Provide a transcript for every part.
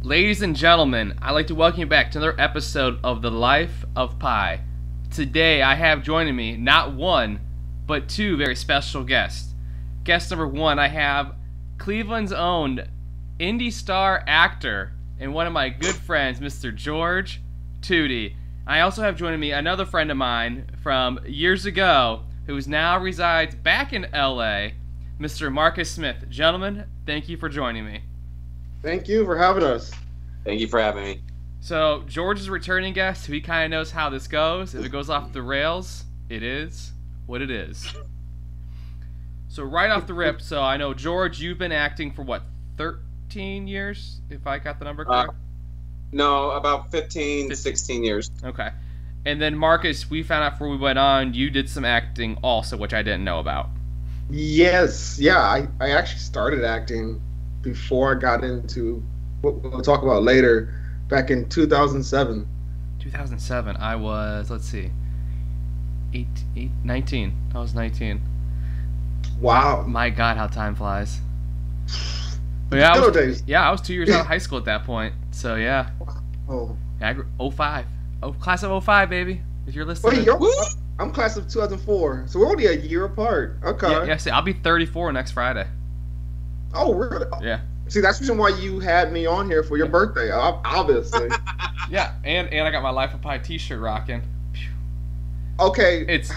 Ladies and gentlemen, I'd like to welcome you back to another episode of The Life of Pi. Today I have joining me not one, but two very special guests. Guest number one, I have Cleveland's own indie star actor and one of my good friends, Mr. George Tootie. I also have joining me another friend of mine from years ago who now resides back in LA, Mr. Marcus Smith. Gentlemen, thank you for joining me. Thank you for having us. Thank you for having me. So, George is a returning guest, so he kind of knows how this goes. If it goes off the rails, it is what it is. So, right off the rip, so I know, George, you've been acting for, what, 13 years, if I got the number correct? No, about 15, 16 years. Okay. And then, Marcus, we found out before we went on, you did some acting also, which I didn't know about. Yes, yeah, I actually started acting before I got into what we'll talk about later, back in 2007. 2007, I was, let's see, 19. I was 19. Wow. My God, how time flies. But yeah, I was 2 years out of high school at that point. So yeah. Oh. Yeah, I grew 05. Oh, class of 05, baby. If you're listening. Wait, I'm class of 2004, so we're only a year apart. Okay. Yeah, see, I'll be 34 next Friday. Oh, really? Yeah. See, that's the reason why you had me on here for your birthday, obviously. Yeah, and I got my Life of Pi T-shirt rocking. Okay. It's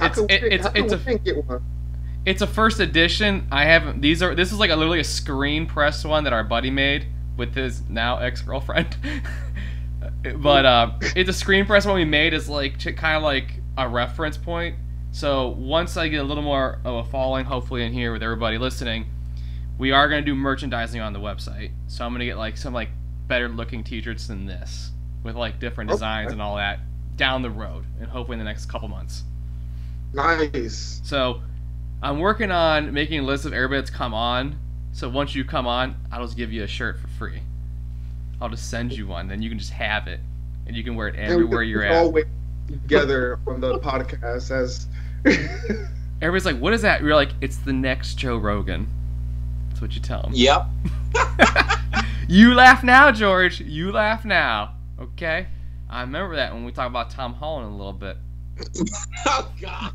a first edition. I haven't. This is like literally a screen press one that our buddy made with his now ex-girlfriend. But it's a screen press one we made as like kind of like a reference point. So once I get a little more of a following, hopefully in here with everybody listening, we are going to do merchandising on the website. So I'm going to get like some like better looking t-shirts than this with like different designs and all that down the road, and hopefully in the next couple months. Nice. So I'm working on making a list of everybody that's come on. So once you come on, I'll just give you a shirt for free. I'll just send you one, then you can just have it, and you can wear it everywhere you're at. All together on the podcast as everybody's like, "What is that?" You're like, "It's the next Joe Rogan." That's what you tell them. Yep. You laugh now, George. You laugh now. Okay. I remember that when we talk about Tom Holland a little bit. Oh God.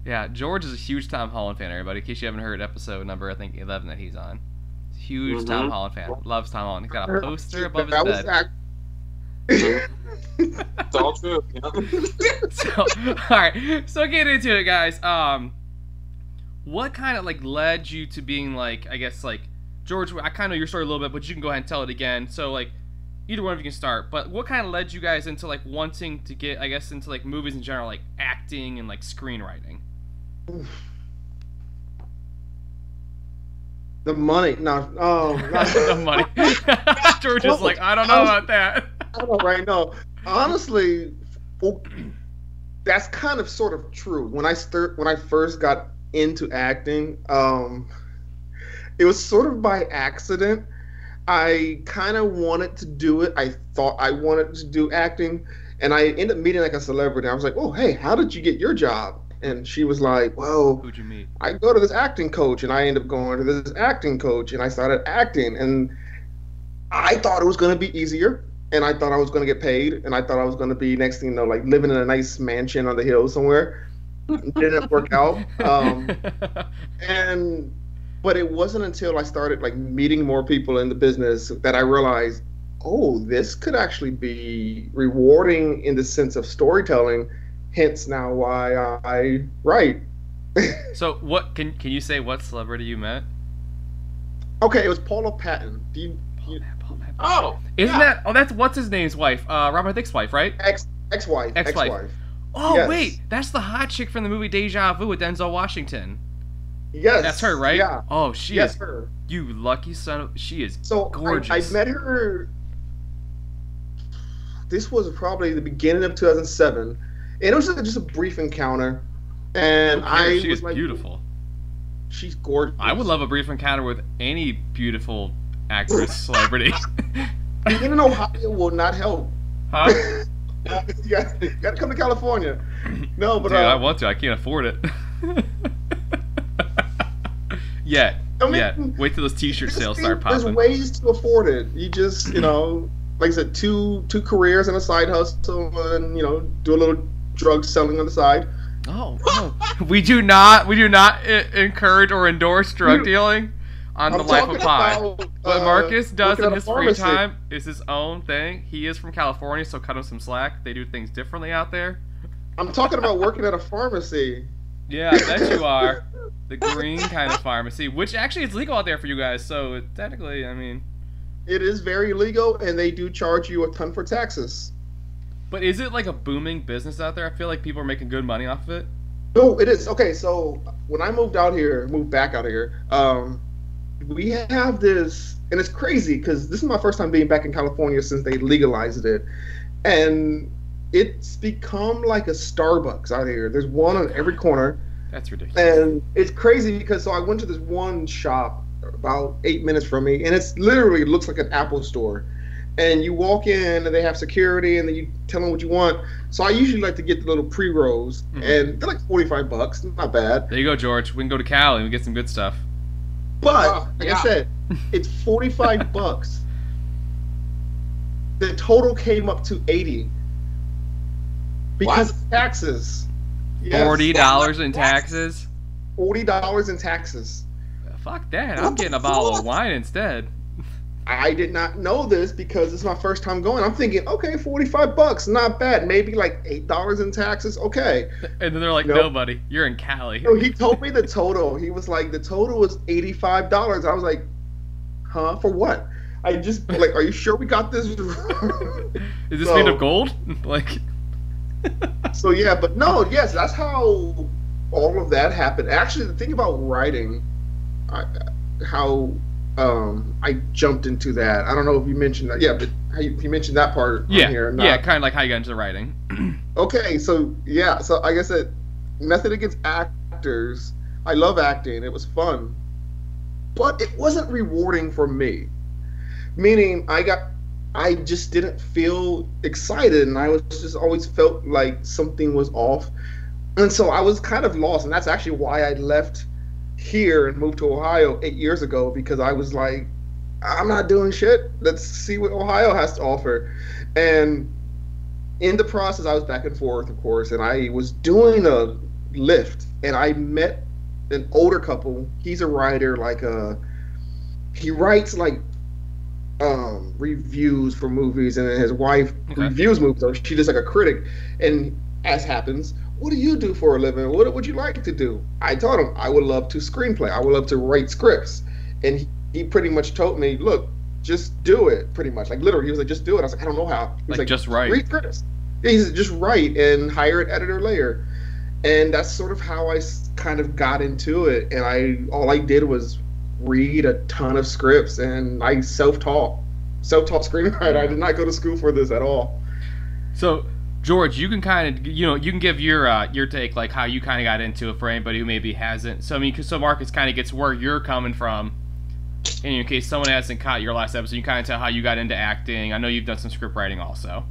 Yeah, George is a huge Tom Holland fan, everybody. In case you haven't heard episode number, I think 11 that he's on. Huge Tom Holland fan. Loves Tom Holland. He's got a poster above his bed. It's all true. You know? So, all right. So get into it, guys. What kind of like led you to being like, I guess like, George, I kind of know your story a little bit, but you can go ahead and tell it again. So like, either one of you can start. But what kind of led you guys into like wanting to get, I guess, into like movies in general, like acting and like screenwriting? The money. No. Oh, not the money. George is like, I don't know about that. I don't know right now. Honestly, that's kind of sort of true. When I first got into acting, it was sort of by accident. I kind of wanted to do it. I thought I wanted to do acting, and I ended up meeting like a celebrity. I was like, "Oh, hey, how did you get your job?" And she was like, "Well, who'd you meet?" I go to this acting coach, and I ended up going to this acting coach, and I started acting, and I thought it was going to be easier, and I thought I was going to get paid, and I thought I was going to be, next thing you know, like living in a nice mansion on the hill somewhere. It didn't work out. But it wasn't until I started like meeting more people in the business that I realized, oh, this could actually be rewarding in the sense of storytelling. Hence now why I write. So what can you say what celebrity you met? Okay, it was Paula Patton. Paula Patton. Oh, isn't that? Oh, that's what's his name's wife? Robert Thicke's wife, right? Ex-wife. Oh, yes. Wait, that's the hot chick from the movie Deja Vu with Denzel Washington. Yes. That's her, right? Yeah. Oh, she is. Her. You lucky son of... She is gorgeous. I met her... This was probably the beginning of 2007. And it was just a brief encounter. And she was like, beautiful. She's gorgeous. I would love a brief encounter with any beautiful actress, celebrity. Being in Ohio will not help. Huh? You got to come to California. No, but dude, I want to. I can't afford it. Yet. I mean, Yeah, wait till those T-shirt sales start there's popping. ways to afford it. You just, like I said, two careers and a side hustle, and do a little drug selling on the side. Oh, we do not encourage or endorse drug dealing on the Life of Pi. What Marcus does in his free time is his own thing. He is from California, so cut him some slack. They do things differently out there. I'm talking about working at a pharmacy. Yeah, I bet you are. The green kind of pharmacy, which actually is legal out there for you guys, so technically, I mean... It is very legal, and they do charge you a ton for taxes. But is it like a booming business out there? I feel like people are making good money off of it. No, it is. Okay, so when I moved back out here, we have this, and it's crazy because this is my first time being back in California since they legalized it. And it's become like a Starbucks out here. There's one on every corner. That's ridiculous. And it's crazy because I went to this one shop about 8 minutes from me, and it's literally looks like an Apple store. And you walk in, and they have security, and then you tell them what you want. So I usually like to get the little pre-rolls, and they're like $45, not bad. There you go, George. We can go to Cali and we get some good stuff. But like I said, it's $45. The total came up to $80 because of taxes. Yes. $40 in taxes. $40 in taxes. Fuck that! I'm getting a bottle of wine instead. I did not know this because it's my first time going. I'm thinking, okay, $45, not bad. Maybe like $8 in taxes, okay. And then they're like, nope. No, buddy, you're in Cali. So he told me the total. He was like, the total was $85. I was like, huh? For what? I just like, are you sure we got this? Is this made of gold? Like. So yeah, but no, yes, that's how all of that happened. Actually, the thing about writing, I jumped into that. I don't know if you mentioned that. Yeah, but you mentioned that part on here. Yeah, kind of like how you got into writing. Okay, so yeah, so like I said, nothing against actors. I love acting. It was fun, but it wasn't rewarding for me. Meaning, I just didn't feel excited, and I was just always felt like something was off, and so I was kind of lost. And that's actually why I left here and moved to Ohio 8 years ago, because I was like, I'm not doing shit. Let's see what Ohio has to offer. And in the process, I was back and forth, of course, and I was doing a Lyft, and I met an older couple. He's a writer, he writes like reviews for movies, and then his wife reviews movies, or she does like a critic. And as happens, what do you do for a living? What would you like to do? I told him I would love to screenplay. I would love to write scripts. And he pretty much told me, look, just do it, pretty much. Like, literally, he was like, just do it. I was like, I don't know how. He was like, just write. Read scripts. Yeah, he said, just write and hire an editor later. And that's sort of how I kind of got into it. And all I did was read a ton of scripts, and I self-taught screenwriter. I did not go to school for this at all. So, George, you can kind of, you can give your take, like how you kind of got into it for anybody who maybe hasn't. So, I mean, so Marcus kind of gets where you're coming from. And in case someone hasn't caught your last episode, you kind of tell how you got into acting. I know you've done some script writing also.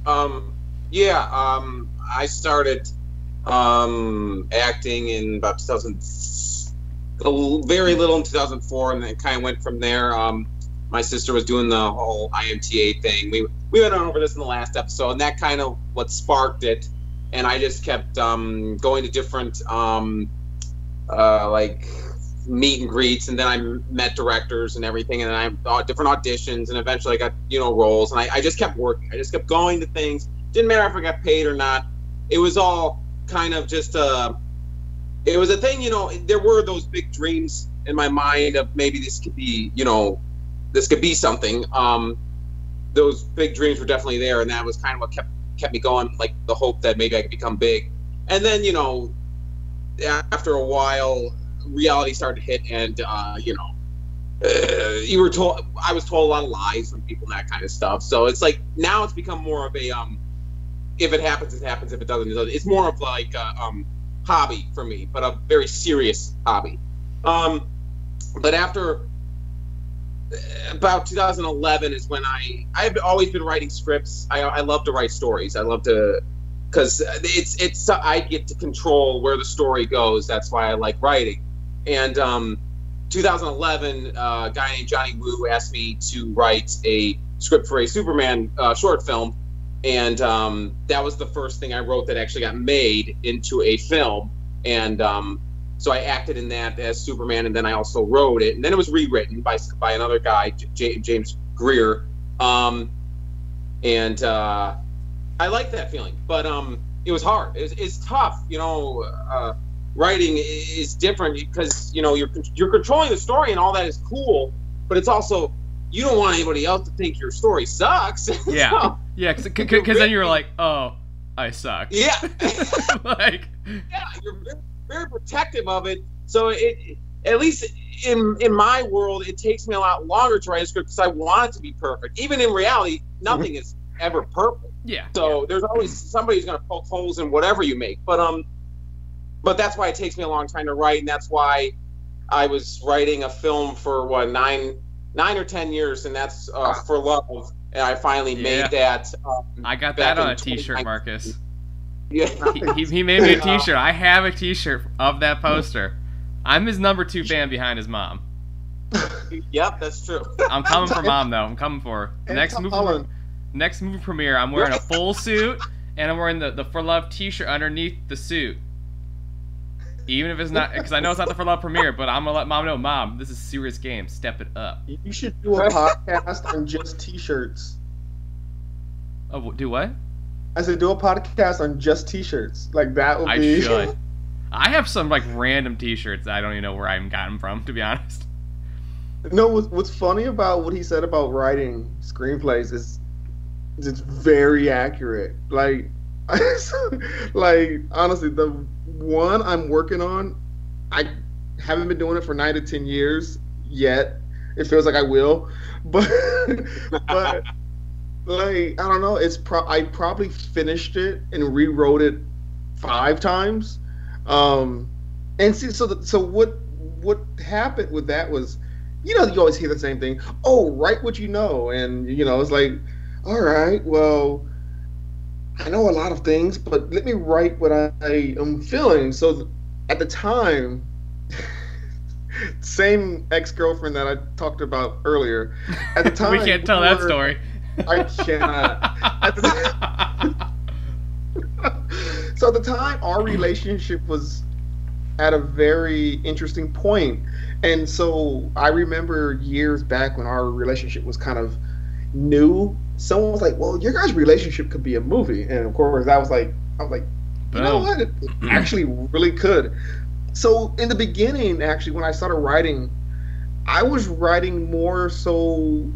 I started acting in about 2000, very little in 2004, and then kind of went from there. My sister was doing the whole IMTA thing. We went on over this in the last episode, and that kind of what sparked it. And I just kept going to different like meet and greets, and then I met directors and everything, and then I thought different auditions, and eventually I got roles, and I just kept working. I just kept going to things. Didn't matter if I got paid or not. It was all kind of just it was a thing. There were those big dreams in my mind of maybe this could be this could be something. Those big dreams were definitely there, and that was kind of what kept me going, like the hope that maybe I could become big. And then after a while, reality started to hit, and I was told a lot of lies from people and that kind of stuff. So it's like now it's become more of a if it happens, it happens. If it doesn't, it doesn't. It's more of like a hobby for me, but a very serious hobby. But after about 2011 is when I've always been writing scripts. I love to write stories. I love to, because it's I get to control where the story goes. That's why I like writing. And 2011, a guy named Johnny Woo asked me to write a script for a Superman short film, and that was the first thing I wrote that actually got made into a film. And so I acted in that as Superman, and then I also wrote it, and then it was rewritten by another guy, James Greer. And I like that feeling, but it was hard. It's tough, writing is different because you're controlling the story and all that is cool, but it's also you don't want anybody else to think your story sucks. Yeah, So, yeah, because then you're like, oh, I suck. yeah, Like, yeah, you're very, very protective of it. So it at least in my world, it takes me a lot longer to write a script because I want it to be perfect. Even in reality, nothing is ever perfect. yeah. So there's always somebody who's going to poke holes in whatever you make. But that's why it takes me a long time to write, and that's why I was writing a film for 9 or 10 years, and that's For Love. And I finally made that. I got back that on in a T-shirt, 2019. Marcus. Yeah. He made me a T-shirt. I have a T-shirt of that poster. I'm his number 2 fan behind his mom. Yep, that's true. I'm coming for mom though. I'm coming for her. Next movie premiere. I'm wearing a full suit and I'm wearing the For Love T-shirt underneath the suit. Even if it's not, because I know it's not the For Love premiere, but I'm gonna let mom know, Mom, this is serious game. Step it up. You should do a podcast on just T-shirts. Oh, do what? I said do a podcast on just T-shirts. Like that would I be. should. I have some like random T-shirts that I don't even know where I even got them from, to be honest. No, what's funny about what he said about writing screenplays is it's very accurate. Like, like honestly, the one I'm working on, I haven't been doing it for 9 to 10 years yet. It feels like I will, but but like I don't know. I probably finished it and rewrote it 5 times. And see, so what happened with that was, you always hear the same thing. Oh, write what you know, and it's like, all right, well, I know a lot of things, but let me write what I am feeling. So at the time, same ex-girlfriend that I talked about earlier. At the time, we can't tell that story. I cannot. So at the time, our relationship was at a very interesting point. And so I remember years back when our relationship was kind of new, someone was like, well, your guys' relationship could be a movie. And of course, I was like, you know what? It actually really could. So in the beginning, actually, when I started writing, I was writing more so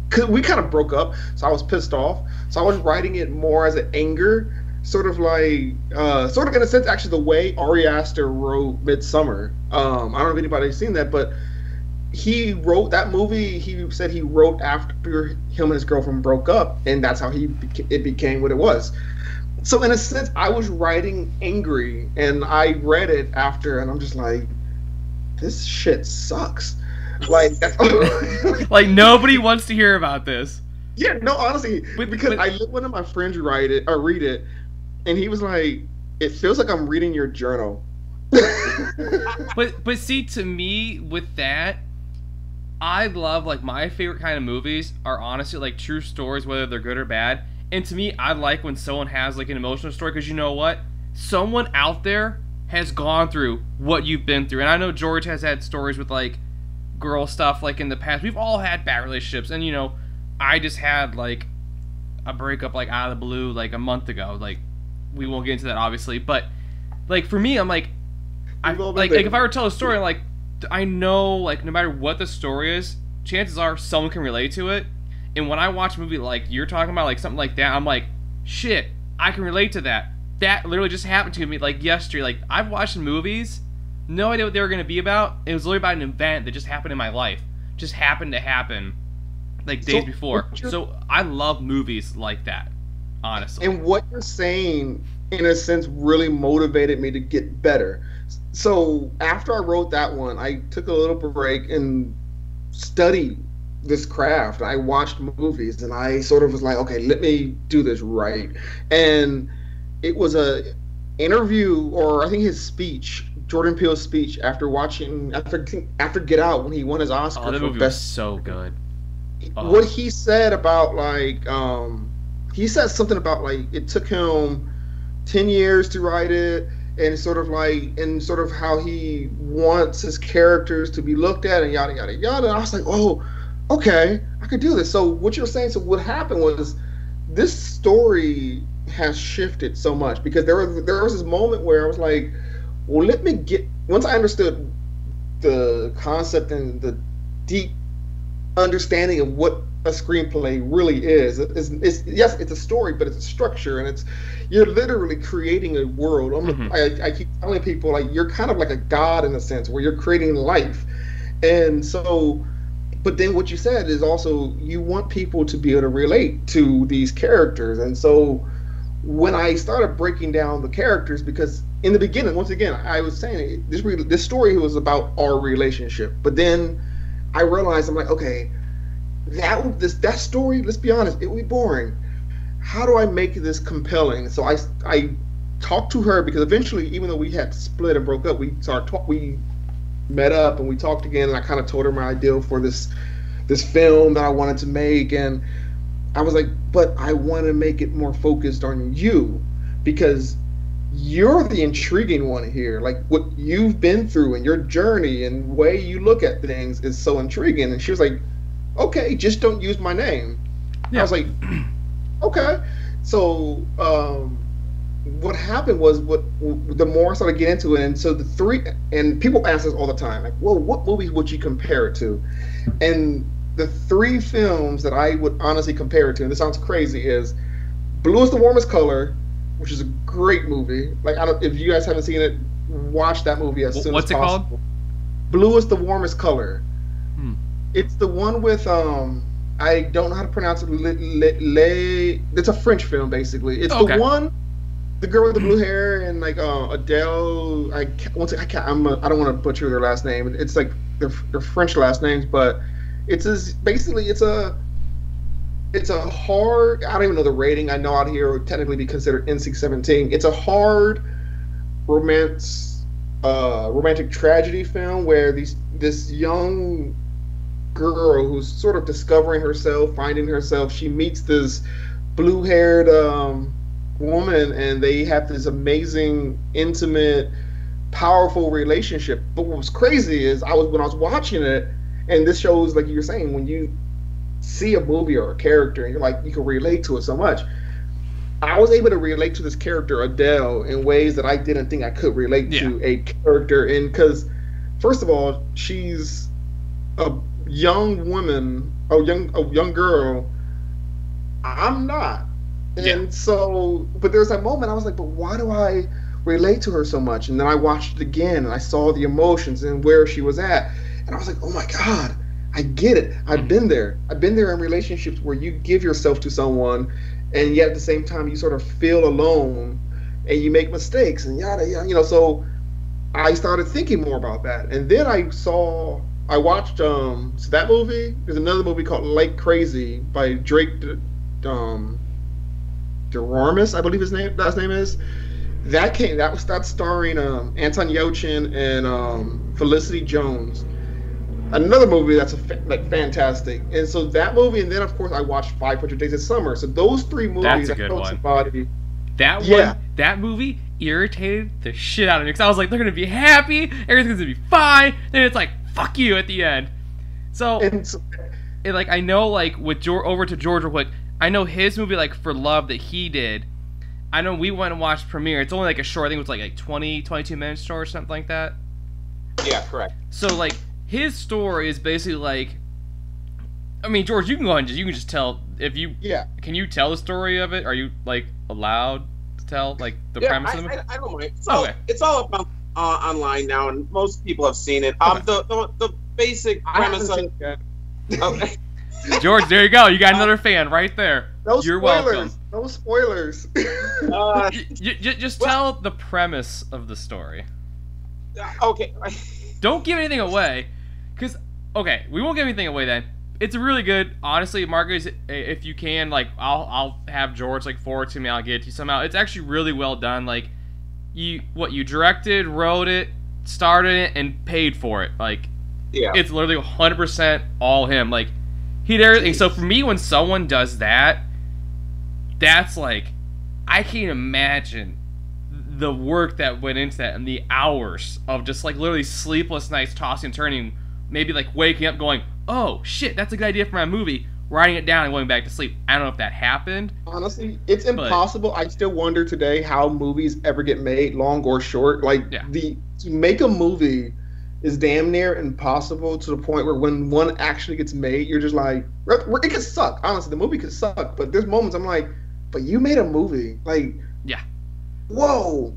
because we kind of broke up, so I was pissed off. So I was writing it more as an anger, sort of in a sense, actually, the way Ari Aster wrote Midsummer. I don't know if anybody's seen that, but he wrote that movie. He said he wrote after him and his girlfriend broke up, and that's how it became what it was. So in a sense, I was writing angry, and I read it after, and I'm just like, this shit sucks. Like, that's like nobody wants to hear about this. Yeah, no, honestly, because I let one of my friends read it, and he was like, "It feels like I'm reading your journal." But see, to me, with that, I love, like, my favorite kind of movies are honestly like true stories, whether they're good or bad. And to me, I like when someone has like an emotional story, because you know what, someone out there has gone through what you've been through. And I know George has had stories with like girl stuff like in the past. We've all had bad relationships, and I just had like a breakup like out of the blue like a month ago. Like, we won't get into that obviously, but like for me, I'm like, like if I were to tell a story, like I know like no matter what the story is, chances are someone can relate to it. And when I watch a movie like you're talking about, like something like that, I'm like, shit, I can relate to that. That literally just happened to me like yesterday. Like, I've watched movies, no idea what they were going to be about. It was literally about an event that just happened in my life. Just happened to happen like days before. So I love movies like that, honestly. And what you're saying, in a sense, really motivated me to get better. So after I wrote that one, I took a little break and studied this craft. I watched movies, and I sort of was like, okay, let me do this right. And it was interview, or I think his speech, Jordan Peele's speech after Get Out, when he won his Oscar Oh, that for movie was best. so good. What he said about like he said something about like it took him 10 years to write it, and sort of how he wants his characters to be looked at and yada yada yada. And I was like, oh, okay, I could do this. So what you're saying, so what happened was this story has shifted so much, because there was this moment where I was like, well, let me get, once I understood the concept and the deep understanding of what a screenplay really is. Yes, it's a story, but it's a structure, and you're literally creating a world. I keep telling people, like, you're kind of like a god in a sense, where you're creating life. And so, but then what you said is also, you want people to be able to relate to these characters. And so when I started breaking down the characters, because in the beginning, once again, I was saying this story was about our relationship, but then I realized, I'm like, okay, that story, let's be honest, it would be boring. How do I make this compelling? So I talked to her, because eventually, even though we had split and broke up, we met up and we talked again, and I kind of told her my ideal for this film that I wanted to make. And I was like, but I want to make it more focused on you, because you're the intriguing one here. Like, what you've been through and your journey and way you look at things is so intriguing. And she was like, okay, just don't use my name. Yeah. I was like, okay. So what happened was, the more I started getting into it, and so and people ask us all the time, like, well, what movies would you compare it to? And the 3 films that I would honestly compare it to, and this sounds crazy, is Blue is the Warmest Color, which is a great movie. Like, if you guys haven't seen it, watch that movie as soon as possible. What's it called? Blue is the Warmest Color. It's the one with I don't know how to pronounce it. It's a French film, basically. It's the one, the girl with the blue hair, and like Adele. I don't want to butcher their last name. It's like their French last names, but basically it's a hard. I don't even know the rating. I know out here would technically be considered NC-17. It's a hard romantic tragedy film where this young girl who's sort of discovering herself, finding herself, she meets this blue-haired woman, and they have this amazing, intimate, powerful relationship. But what was crazy is, when I was watching it, and this shows, like you were saying, when you see a movie or a character and you're like, you can relate to it so much. I was able to relate to this character Adele in ways that I didn't think I could relate to a character in, because first of all, she's a young woman, a young girl. I'm not. And so, but there's that moment I was like, but why do I relate to her so much? And then I watched it again, and I saw the emotions and where she was at, and I was like, oh my God, I get it. I've been there in relationships where you give yourself to someone, and yet at the same time you sort of feel alone and you make mistakes and yada yada, so I started thinking more about that. And then I watched so that movie. There's another movie called Like Crazy by Drake Dorormus, I believe his last name is. That's starring Anton Yelchin and Felicity Jones. Another movie that's fantastic. And so that movie, and then of course I watched 500 Days of Summer. So those 3 movies, that's a good one. That movie irritated the shit out of me, because I was like, they're gonna be happy, everything's gonna be fine, then it's like, fuck you at the end. So, like, I know, like, with over to George real quick, I know his movie, like, For Love, that he did, I know we went and watched Premiere. It's only like a short, I think it was like 22 minutes short or something like that. Yeah, correct. So, like, his story is basically like, I mean, George, you can go ahead and you can just tell, if you, can you tell the story of it? Are you, like, allowed to tell, like, the premise of the movie? I don't mind. It's all up online now, and most people have seen it. The basic premise of it. Okay. George, there you go. You got another fan right there. You're welcome. No spoilers. Just tell the premise of the story. Okay. Don't give anything away, because we won't give anything away then. It's really good, honestly, Marcus. If you can, like, I'll have George like forward to me. I'll get it to you somehow. It's actually really well done. Like, you directed, wrote it, started it, and paid for it. Like, Yeah. it's literally 100% all him. Like, he did everything. So for me, when someone does that, that's like, I can't imagine the work that went into that and the hours of just like literally sleepless nights, tossing and turning, maybe like waking up going, oh shit, that's a good idea for my movie, writing it down and going back to sleep. I don't know if that happened. Honestly, it's impossible. I still wonder today how movies ever get made, long or short. Like, to make a movie is damn near impossible, to the point where when one actually gets made, you're just like, it could suck. Honestly, the movie could suck, but there's moments I'm like, but you made a movie. Like, whoa.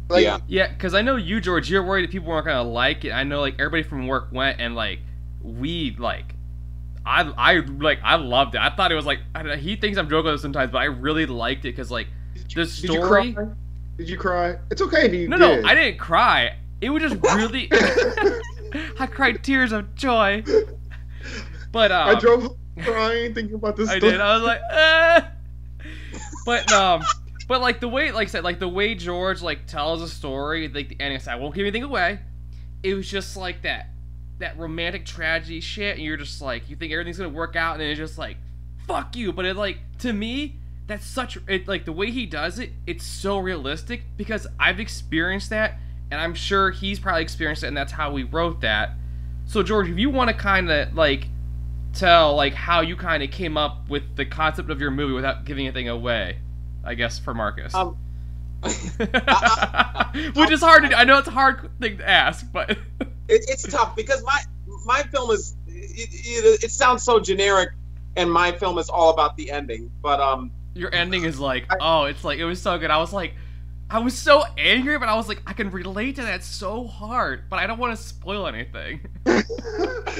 Like, yeah, because I know you, George, you're worried that people weren't gonna like it. I know, like, everybody from work went, and like, we like, I loved it. I thought it was like, he thinks I'm joking with it sometimes, but I really liked it because like the story. Did you cry? It's okay if you No, did. no, I didn't cry. It was just really. I cried tears of joy. But I drove home crying thinking about this. I did. I was like, But like the way, like I said, like the way George like tells a story, like the ending, I won't give anything away. It was just like that romantic tragedy shit, and you're just like, you think everything's gonna work out, and then it's just like, fuck you. But it, like, to me, that's such it, like the way he does it, it's so realistic because I've experienced that, and I'm sure he's probably experienced it, and that's how we wrote that. So George, if you want to kind of like tell like how you kind of came up with the concept of your movie without giving anything away, I guess, for Marcus. Which is hard to do. I know it's a hard thing to ask, but it's tough because my film is it sounds so generic, and my film is all about the ending. But your ending is like, it's like, it was so good. I was so angry, but I was like, I can relate to that so hard, but I don't want to spoil anything.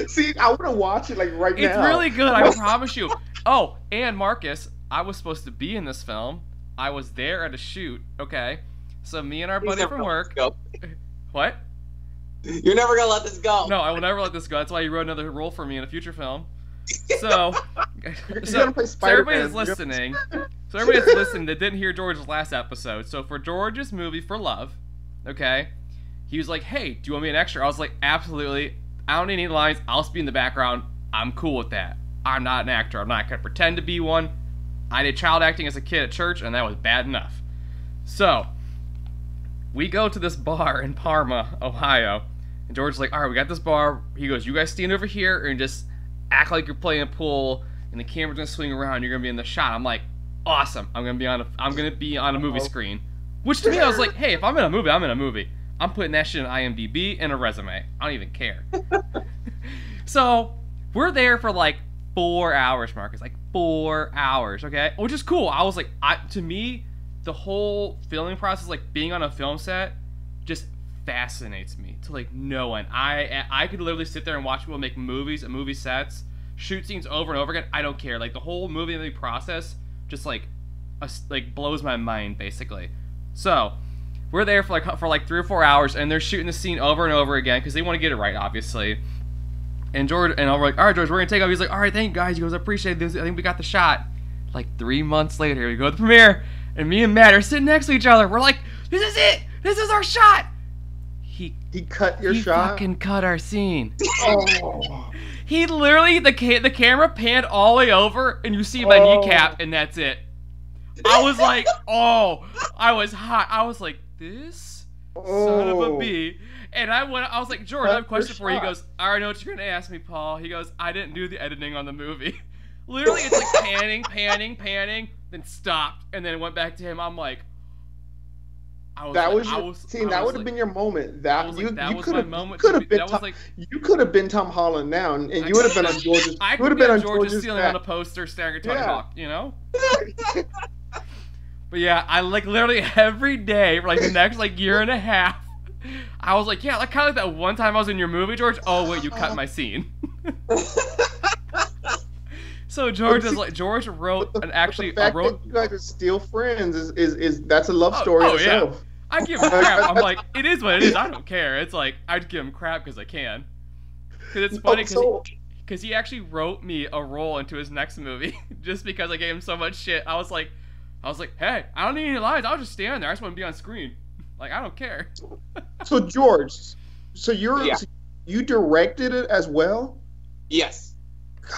See, I want to watch it like right now. It's really good, I promise you. Oh, and Marcus, I was supposed to be in this film. I was there at a shoot, okay? So me and our buddy from work... What? You're never gonna let this go. No, I will never let this go. That's why you wrote another role for me in a future film. So everybody that's listening that didn't hear George's last episode, so for George's movie For Love, okay, he was like, hey, do you want me an extra? I was like, absolutely. I don't need any lines. I'll just be in the background. I'm cool with that. I'm not an actor. I'm not gonna pretend to be one. I did child acting as a kid at church, and that was bad enough. So we go to this bar in Parma, Ohio, and George's like, all right, we got this bar. He goes, you guys stand over here and just act like you're playing pool, and the camera's gonna swing around. You're gonna be in the shot. I'm like, awesome. I'm gonna be on a movie screen. Which to me, I was like, hey, if I'm in a movie, I'm in a movie. I'm putting that shit in IMDb and a resume. I don't even care. So we're there for like 4 hours, Marcus. Like 4 hours, okay? Which is cool. I was like, to me, the whole filming process, like being on a film set, just fascinates me to like no end. I could literally sit there and watch people make movies and movie sets, shoot scenes over and over again. I don't care. Like the whole movie process just like blows my mind basically. So we're there for like 3 or 4 hours, and they're shooting the scene over and over again because they want to get it right, obviously. And George and we're like, all right, George, we're gonna take off. He's like, all right, thank you guys. He goes, I appreciate this. I think we got the shot. Like 3 months later, we go to the premiere, and me and Matt are sitting next to each other. We're like, this is it. This is our shot. He cut your shot. He fucking cut our scene. Oh. He literally, the camera panned all the way over, and you see my kneecap, and that's it. I was like, I was hot. I was like, this son of a bee. And I was like, George, I have a question for you. He goes, I already know what you're going to ask me, Paul. He goes, I didn't do the editing on the movie. Literally, it's like panning, then stopped, and then it went back to him. I'm like, that would have been your moment. You could have been Tom Holland now, and you would have been on George's. I could have been on George's ceiling on a poster, staring at Tony Hawk, you know. But yeah, I like literally every day for like the next like year and a half. I was like, yeah, like kind of like that one time I was in your movie, George. Oh wait, you cut my scene. So George wrote the fact that you guys are still friends is that's a love story itself. Yeah. I give him crap. I'm like, it is what it is. I don't care. It's like I'd give him crap because I can. Because it's funny because he actually wrote me a role into his next movie just because I gave him so much shit. I was like, hey, I don't need any lines. I'll just stand there. I just want to be on screen. Like, I don't care. So George, so Yeah. you directed it as well? Yes.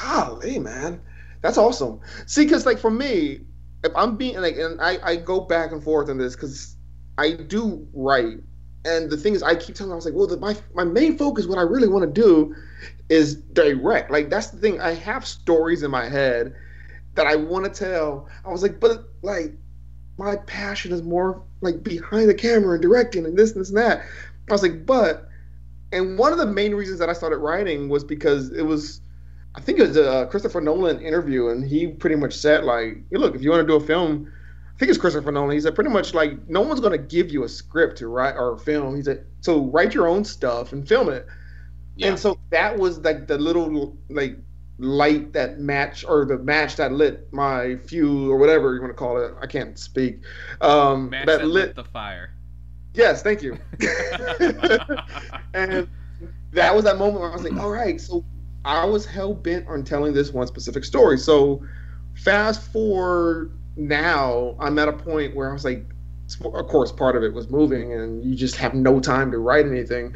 Golly, man, that's awesome. See, because like for me, if I'm being like, and I go back and forth on this because I do write, and the thing is, I keep telling, I was like, well, my main focus, what I really want to do, is direct. Like that's the thing. I have stories in my head that I want to tell. I was like, but like my passion is more like behind the camera and directing and this and that. I was like, but, and one of the main reasons that I started writing was because it was, I think it was a Christopher Nolan interview, and he pretty much said like, hey, look, if you want to do a film, I think it's Christopher Nolan. He said pretty much like, no one's going to give you a script to write or film. He said, so write your own stuff and film it. Yeah. And so that was like the little like light that match, or the match that lit my fuse, or whatever you want to call it. I can't speak. Match that lit the fire. Yes, thank you. And that was that moment where I was like, all right, so I was hell bent on telling this one specific story. So fast forward now, I'm at a point where I was like, of course, part of it was moving, and you just have no time to write anything.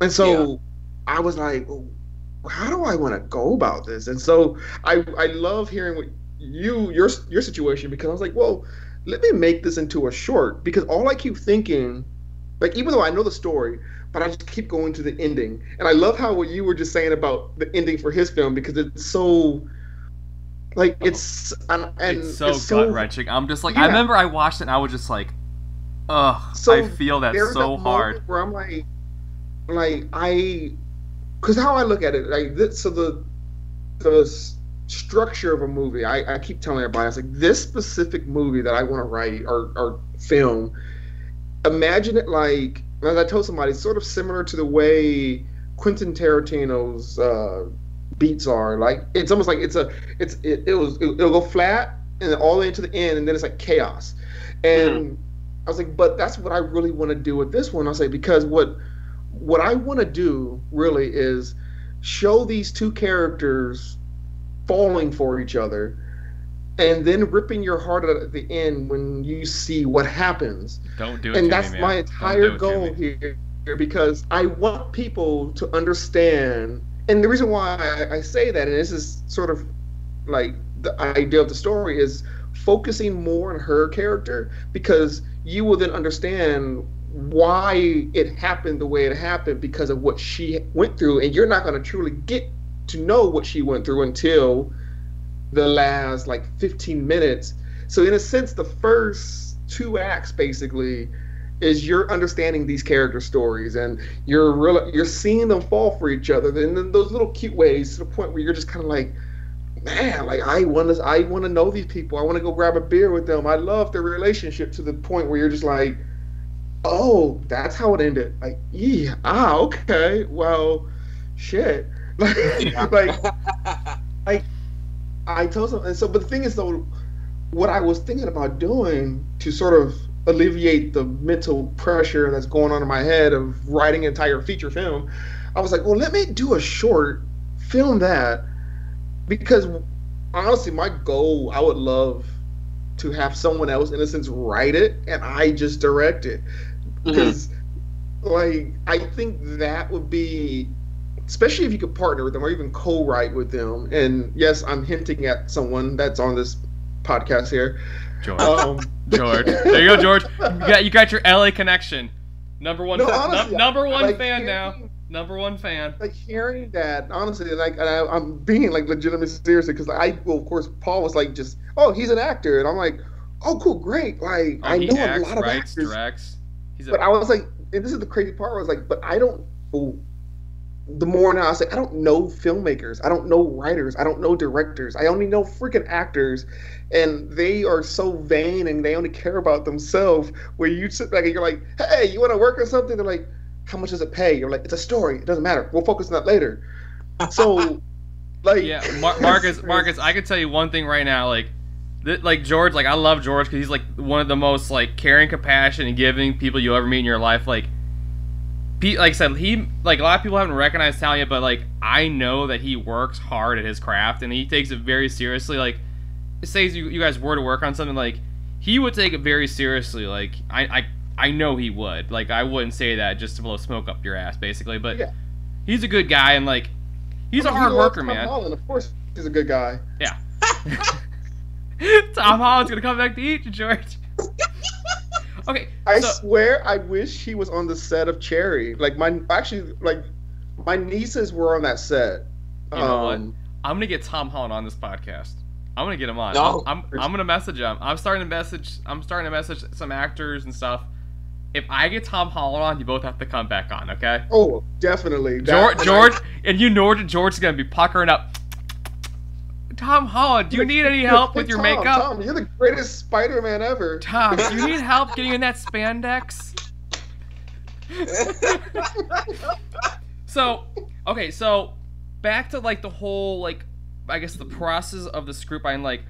And so I was like, well, how do I want to go about this? And so I love hearing what your situation, because I was like, well, let me make this into a short, because all I keep thinking, like, even though I know the story, but I just keep going to the ending. And I love how what you were just saying about the ending for his film, because it's so like it's gut wrenching. I'm just like, yeah. I remember I watched it and I was just like, ugh, So I feel that there's so that hard. moment where I'm because how I look at it, like this, so the structure of a movie, I keep telling everybody, I was like, this specific movie that I want to write or film, imagine it like, as I told somebody, it's sort of similar to the way Quentin Tarantino's beats are. Like it's almost like it'll go flat and then all the way to the end, and then it's like chaos. And I was like, but that's what I really want to do with this one. I was like, because what I want to do really is show these two characters falling for each other, and then ripping your heart out at the end when you see what happens. Don't do it. And to that's me, my man. entire goal here, because I want people to understand. And the reason why I say that, and this is sort of like the idea of the story, is focusing more on her character, because you will then understand why it happened the way it happened, because of what she went through, and you're not going to truly get to know what she went through until the last like 15 minutes. So in a sense, the first two acts basically is you're understanding these character stories, and you're seeing them fall for each other, and then those little cute ways, to the point where you're just kind of like, man, like I want to know these people. I want to go grab a beer with them. I love their relationship, to the point where you're just like, oh, that's how it ended. Like, yeah, okay, well, shit. like I told them, and so, but the thing is, though, what I was thinking about doing to sort of alleviate the mental pressure that's going on in my head of writing an entire feature film, I was like, well, let me do a short, film that, because honestly, my goal, I would love to have someone else, in a sense, write it, and I just direct it, because, like, I think that would be, especially if you could partner with them or even co-write with them. And yes, I'm hinting at someone that's on this podcast here. George. George. There you go, George. You got your LA connection. Number one. No, honestly, number one like fan now. Number one fan. Like hearing that, honestly, like I'm being like legitimately serious, because of course, Paul was like, just, oh, he's an actor, and I'm like, oh, cool, great. Like I know a lot of actors. Directs. But I was like, and this is the crazy part. I was like, but I don't. The more now I say, I don't know filmmakers, I don't know writers, I don't know directors, I only know freaking actors, and they are so vain and they only care about themselves. Where you sit back and you're like, hey, you want to work on something? They're like, how much does it pay? You're like, it's a story, it doesn't matter, we'll focus on that later. So, like, yeah, Marcus, I can tell you one thing right now, like George, like I love George because he's like one of the most like caring, compassionate, and giving people you'll ever meet in your life. Like I said, he, like, a lot of people haven't recognized talent yet, but like I know that he works hard at his craft and he takes it very seriously. Like, say you guys were to work on something, like he would take it very seriously. Like I I know he would. Like, I wouldn't say that just to blow smoke up your ass, basically. But Yeah. he's a good guy, and like, he's a hard worker, man. Tom Holland, of course, he's a good guy. Yeah. Tom Holland's gonna come back to eat you, George. Okay. I swear, I wish he was on the set of Cherry. Like my nieces were on that set. You know what? I'm gonna get Tom Holland on this podcast. I'm gonna get him on. No. I'm gonna message him. I'm starting to message some actors and stuff. If I get Tom Holland on, you both have to come back on, okay? Oh, definitely. George, and you know George's gonna be puckering up. Tom Holland, do you need any help with your makeup? Tom, you're the greatest Spider-Man ever. Tom, do you need help getting in that spandex? So back to like the whole like, I guess the process of the script writing, like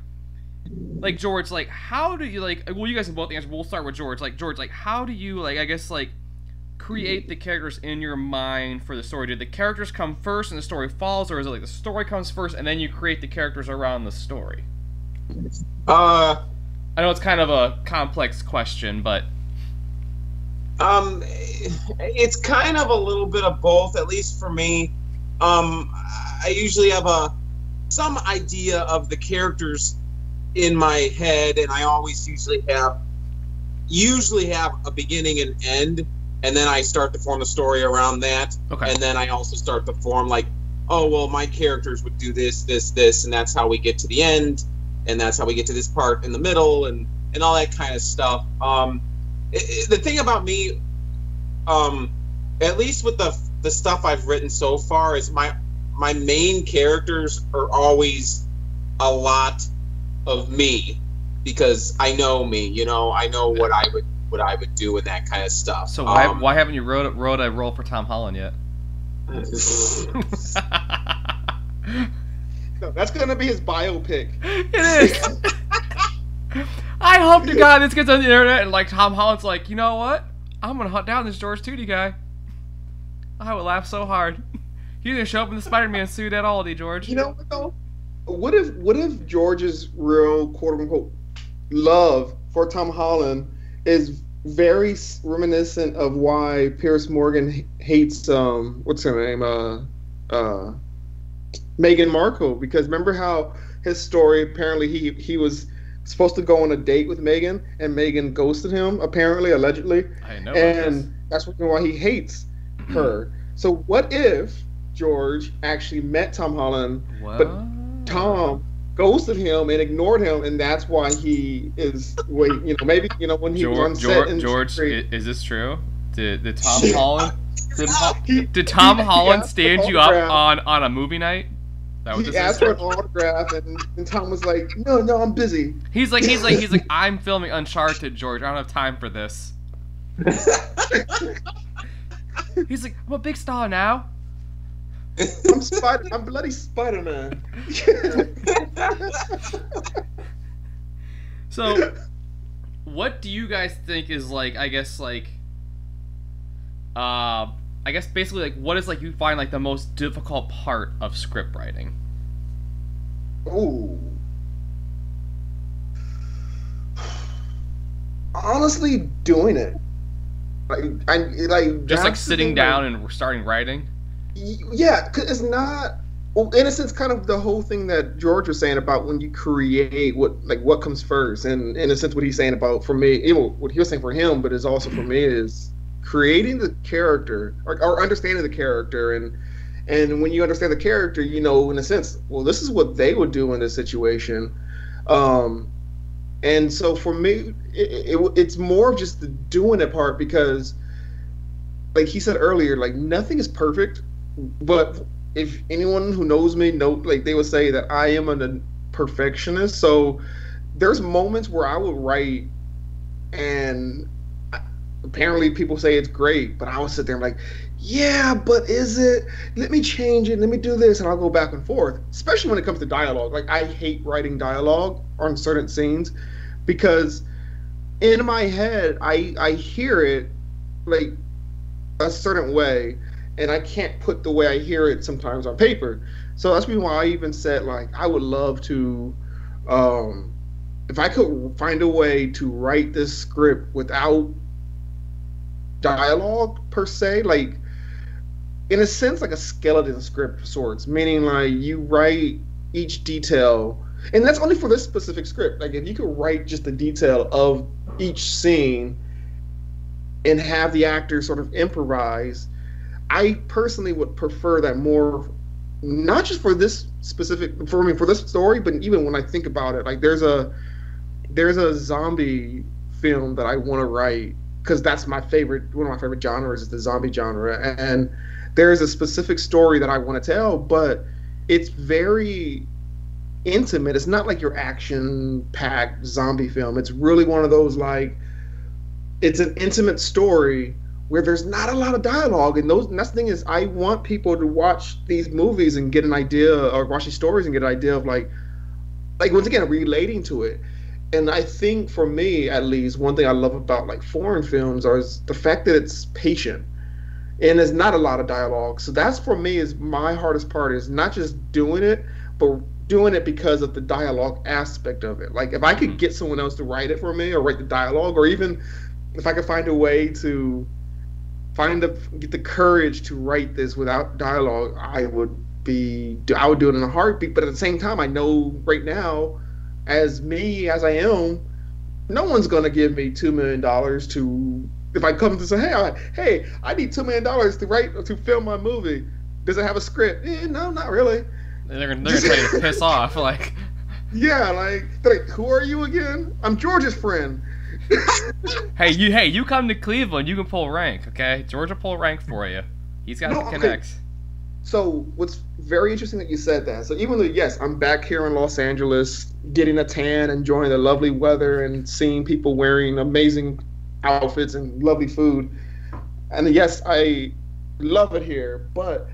George, like how do you like? Well, you guys can both answer. But we'll start with George. Like George, like how do you like? I guess like create the characters in your mind for the story. Did the characters come first and the story follows, or is it like the story comes first and then you create the characters around the story? I know it's kind of a complex question, but it's kind of a little bit of both, at least for me. I usually have some idea of the characters in my head, and I always usually have a beginning and end, and then I start to form the story around that. Okay. And then I also start to form like, oh well, my characters would do this, and that's how we get to the end, and that's how we get to this part in the middle, and all that kind of stuff. The thing about me, at least with the stuff I've written so far, is my main characters are always a lot of me, because I know me, I know what I would do and that kind of stuff. So why haven't you wrote a role for Tom Holland yet? No, that's gonna be his biopic. It is. I hope to God this gets on the internet and like Tom Holland's like, you know what? I'm gonna hunt down this George Tootey guy. I would laugh so hard. He didn't show up in the Spider-Man suit at all, George. You know what though? What if George's real quote unquote love for Tom Holland is very reminiscent of why Piers Morgan hates what's her name, Meghan Markle? Because remember how his story, apparently he was supposed to go on a date with Meghan, and Meghan ghosted him, apparently, allegedly. I know. And that's why he hates her. So what if George actually met Tom Holland, but Tom ghosted him and ignored him, and that's why he is when he was on set in George, is this true? Did Tom Holland did Tom Holland stand you up on a movie night? He asked for an autograph, and Tom was like, "No, I'm busy." He's like, I'm filming Uncharted, George. I don't have time for this. He's like, I'm a big star now. I'm bloody Spider-Man. So, what do you guys think is like? I guess basically like what is like you find like the most difficult part of script writing? Ooh. Honestly, doing it. Just like sitting down and starting writing. Yeah, cause it's not. Well, in a sense, kind of the whole thing that George was saying about when you create what comes first, and in a sense, what he's saying about for me, what he was saying for him, but is also for me is creating the character or understanding the character, and when you understand the character, in a sense, well, this is what they would do in this situation, and so for me, it's more of just the doing it part, because, like he said earlier, like nothing is perfect, but if anyone who knows me they would say that I am a perfectionist. So there's moments where I would write, and apparently people say it's great, but I would sit there and be like, yeah, but is it? Let me change it. Let me do this, and I'll go back and forth. Especially when it comes to dialogue. Like I hate writing dialogue on certain scenes, because in my head I hear it like a certain way, and I can't put the way I hear it sometimes on paper. So that's why I even said, like, I would love to, if I could find a way to write this script without dialogue per se, like in a sense like a skeleton script of sorts, meaning like you write each detail, and that's only for this specific script. Like if you could write just the detail of each scene and have the actors sort of improvise, I personally would prefer that more, not just for this specific, for me, for this story, but even when I think about it, like there's a zombie film that I want to write because that's my favorite, one of my favorite genres is the zombie genre, and there's a specific story that I want to tell, but it's very intimate. It's not like your action-packed zombie film. It's really one of those like, it's an intimate story where there's not a lot of dialogue, and that's the thing is I want people to watch these movies and get an idea, or watch these stories and get an idea of like once again relating to it. And I think for me at least, one thing I love about like foreign films is the fact that it's patient and there's not a lot of dialogue. So that's for me is my hardest part, is not just doing it, but doing it because of the dialogue aspect of it. Like if I could get someone else to write it for me or write the dialogue, or even if I could find a way to get the courage to write this without dialogue, I would do it in a heartbeat. But at the same time, I know right now, as me as I am, no one's gonna give me $2 million to, if I come to say, hey, I need $2 million to film my movie. Does it have a script? No, not really. They're gonna try to piss off, like. Yeah, they're like, who are you again? I'm George's friend. Hey, you come to Cleveland, you can pull rank, okay? George will pull rank for you. He's got the connects. Okay. So what's very interesting that you said that. So even though, yes, I'm back here in Los Angeles, getting a tan, enjoying the lovely weather, and seeing people wearing amazing outfits and lovely food, and yes, I love it here, but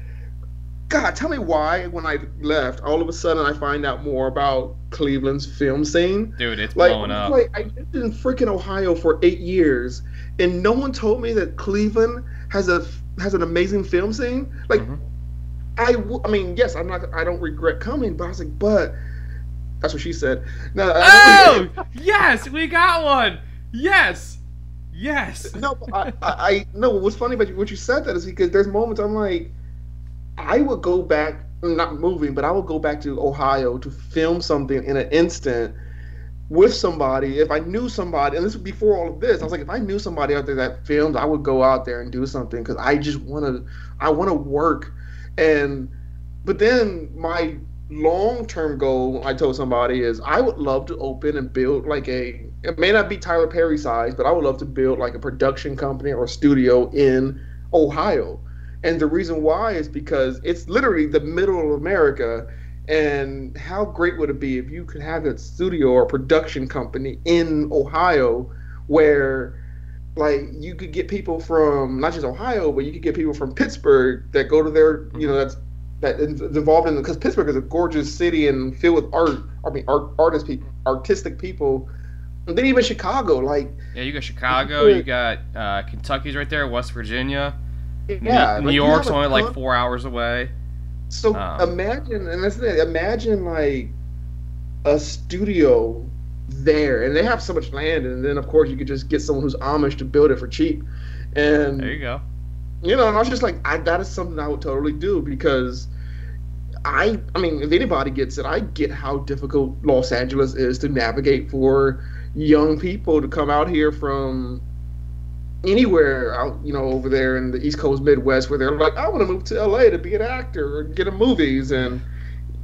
God, tell me why when I left, all of a sudden I find out more about Cleveland's film scene. Dude, it's blowing up. Like, I lived in freaking Ohio for 8 years, and no one told me that Cleveland has an amazing film scene. Like, I mean, yes, I don't regret coming, but I was like, but that's what she said. No, yes, we got one. Yes. No, I no. What's funny about what you said that is because there's moments I'm like, I would go back, not moving, but I would go back to Ohio to film something in an instant with somebody. If I knew somebody, and this was before all of this, I was like, if I knew somebody out there that filmed, I would go out there and do something because I want to work. But then my long-term goal, I told somebody, is I would love to open and build like it may not be Tyler Perry size, but I would love to build like a production company or a studio in Ohio. And the reason why is because it's literally the middle of America. And how great would it be if you could have a studio or a production company in Ohio where like you could get people from not just Ohio, but you could get people from Pittsburgh that go to their, that is involved in, because Pittsburgh is a gorgeous city and filled with artistic people. And then even Chicago, like. Yeah, you got Chicago, you got Kentucky's right there, West Virginia. Yeah, New York's only like 4 hours away. So imagine, and that's it. Imagine like a studio there, and they have so much land, and then of course you could just get someone who's Amish to build it for cheap. And there you go. And I was just like, that is something I would totally do because I mean, if anybody gets it, I get how difficult Los Angeles is to navigate for young people to come out here from anywhere out, over there in the East Coast, Midwest, where they're like, I want to move to LA to be an actor or get in movies. And,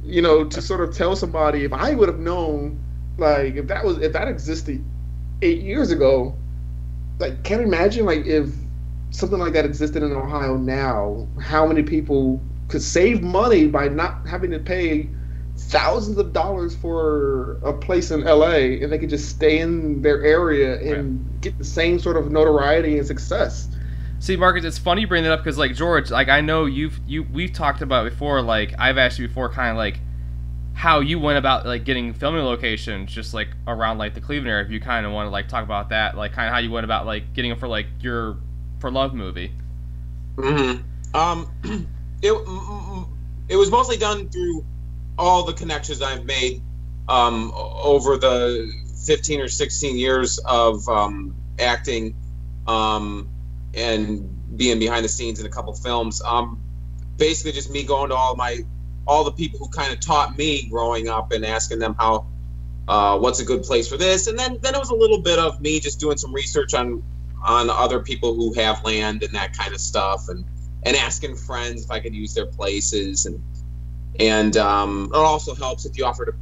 to sort of tell somebody, if I would have known, like, if that existed 8 years ago, like, can't imagine, like, if something like that existed in Ohio now, how many people could save money by not having to pay thousands of dollars for a place in LA, and they could just stay in their area and get the same sort of notoriety and success. See, Marcus, it's funny you bring that up because, like, George, like, I know we've talked about before, like, I've asked you before kind of, like, how you went about, like, getting filming locations just, like, around, like, the Cleveland area. If you kind of want to, like, talk about that, like, kind of how you went about, like, getting them for, like, your For Love movie. It was mostly done through all the connections I've made over the 15 or 16 years of acting. being behind the scenes in a couple films. Basically just me going to all the people who kind of taught me growing up and asking them how what's a good place for this, and then it was a little bit of me just doing some research on other people who have land and that kind of stuff, and asking friends if I could use their places, and it also helps if you offer to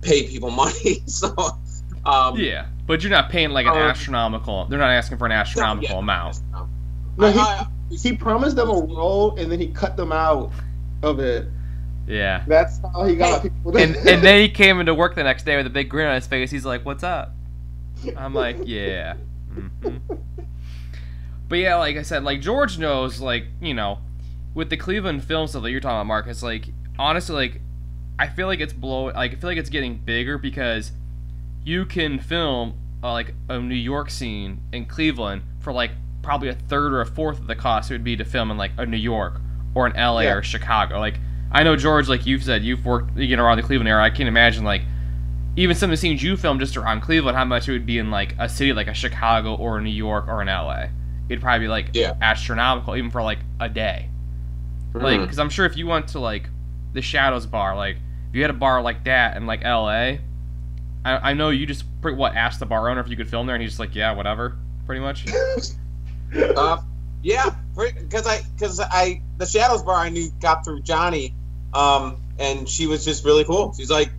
pay people money. So yeah, but you're not paying like an astronomical. They're not asking for an astronomical amount. No, he promised them a role and then he cut them out of it. Yeah, that's how he got people. And then he came into work the next day with a big grin on his face. He's like, "What's up?" I'm like, "Yeah." Mm-hmm. But yeah, like I said, like George knows, like, you know, with the Cleveland film stuff that you're talking about, Marcus. Like, honestly, like, I feel like it's I feel like it's getting bigger because you can film like a New York scene in Cleveland for like probably a third or a fourth of the cost it would be to film in like a New York or an LA or Chicago. Like, I know, George, like you've said, you've worked, you know, around the Cleveland area. I can't imagine, like, even some of the scenes you filmed just around Cleveland, how much it would be in like a city like a Chicago or a New York or an LA. It'd probably be like astronomical, even for like a day. Like, because I'm sure if you went to like the Shadows bar, like if you had a bar like that in like LA, I know you just asked the bar owner if you could film there, and he's just like, yeah, whatever, pretty much. Yeah, because the Shadows bar I knew got through Johnny, and she was just really cool. She's like,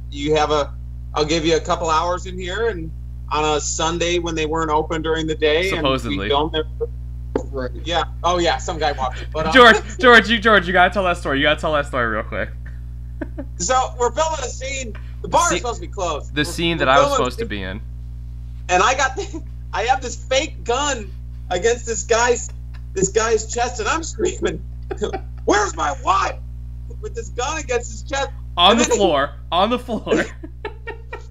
I'll give you a couple hours in here, and on a Sunday when they weren't open during the day, supposedly. And we filmed there. Right. Yeah. Oh yeah, some guy walked in. But George, you gotta tell that story. You gotta tell that story real quick. So we're filming a scene. The bar is supposed to be closed. The scene that I was supposed to be in. And I have this fake gun against this guy's chest, and I'm screaming, "Where's my wife?" With this gun against his chest. On the floor.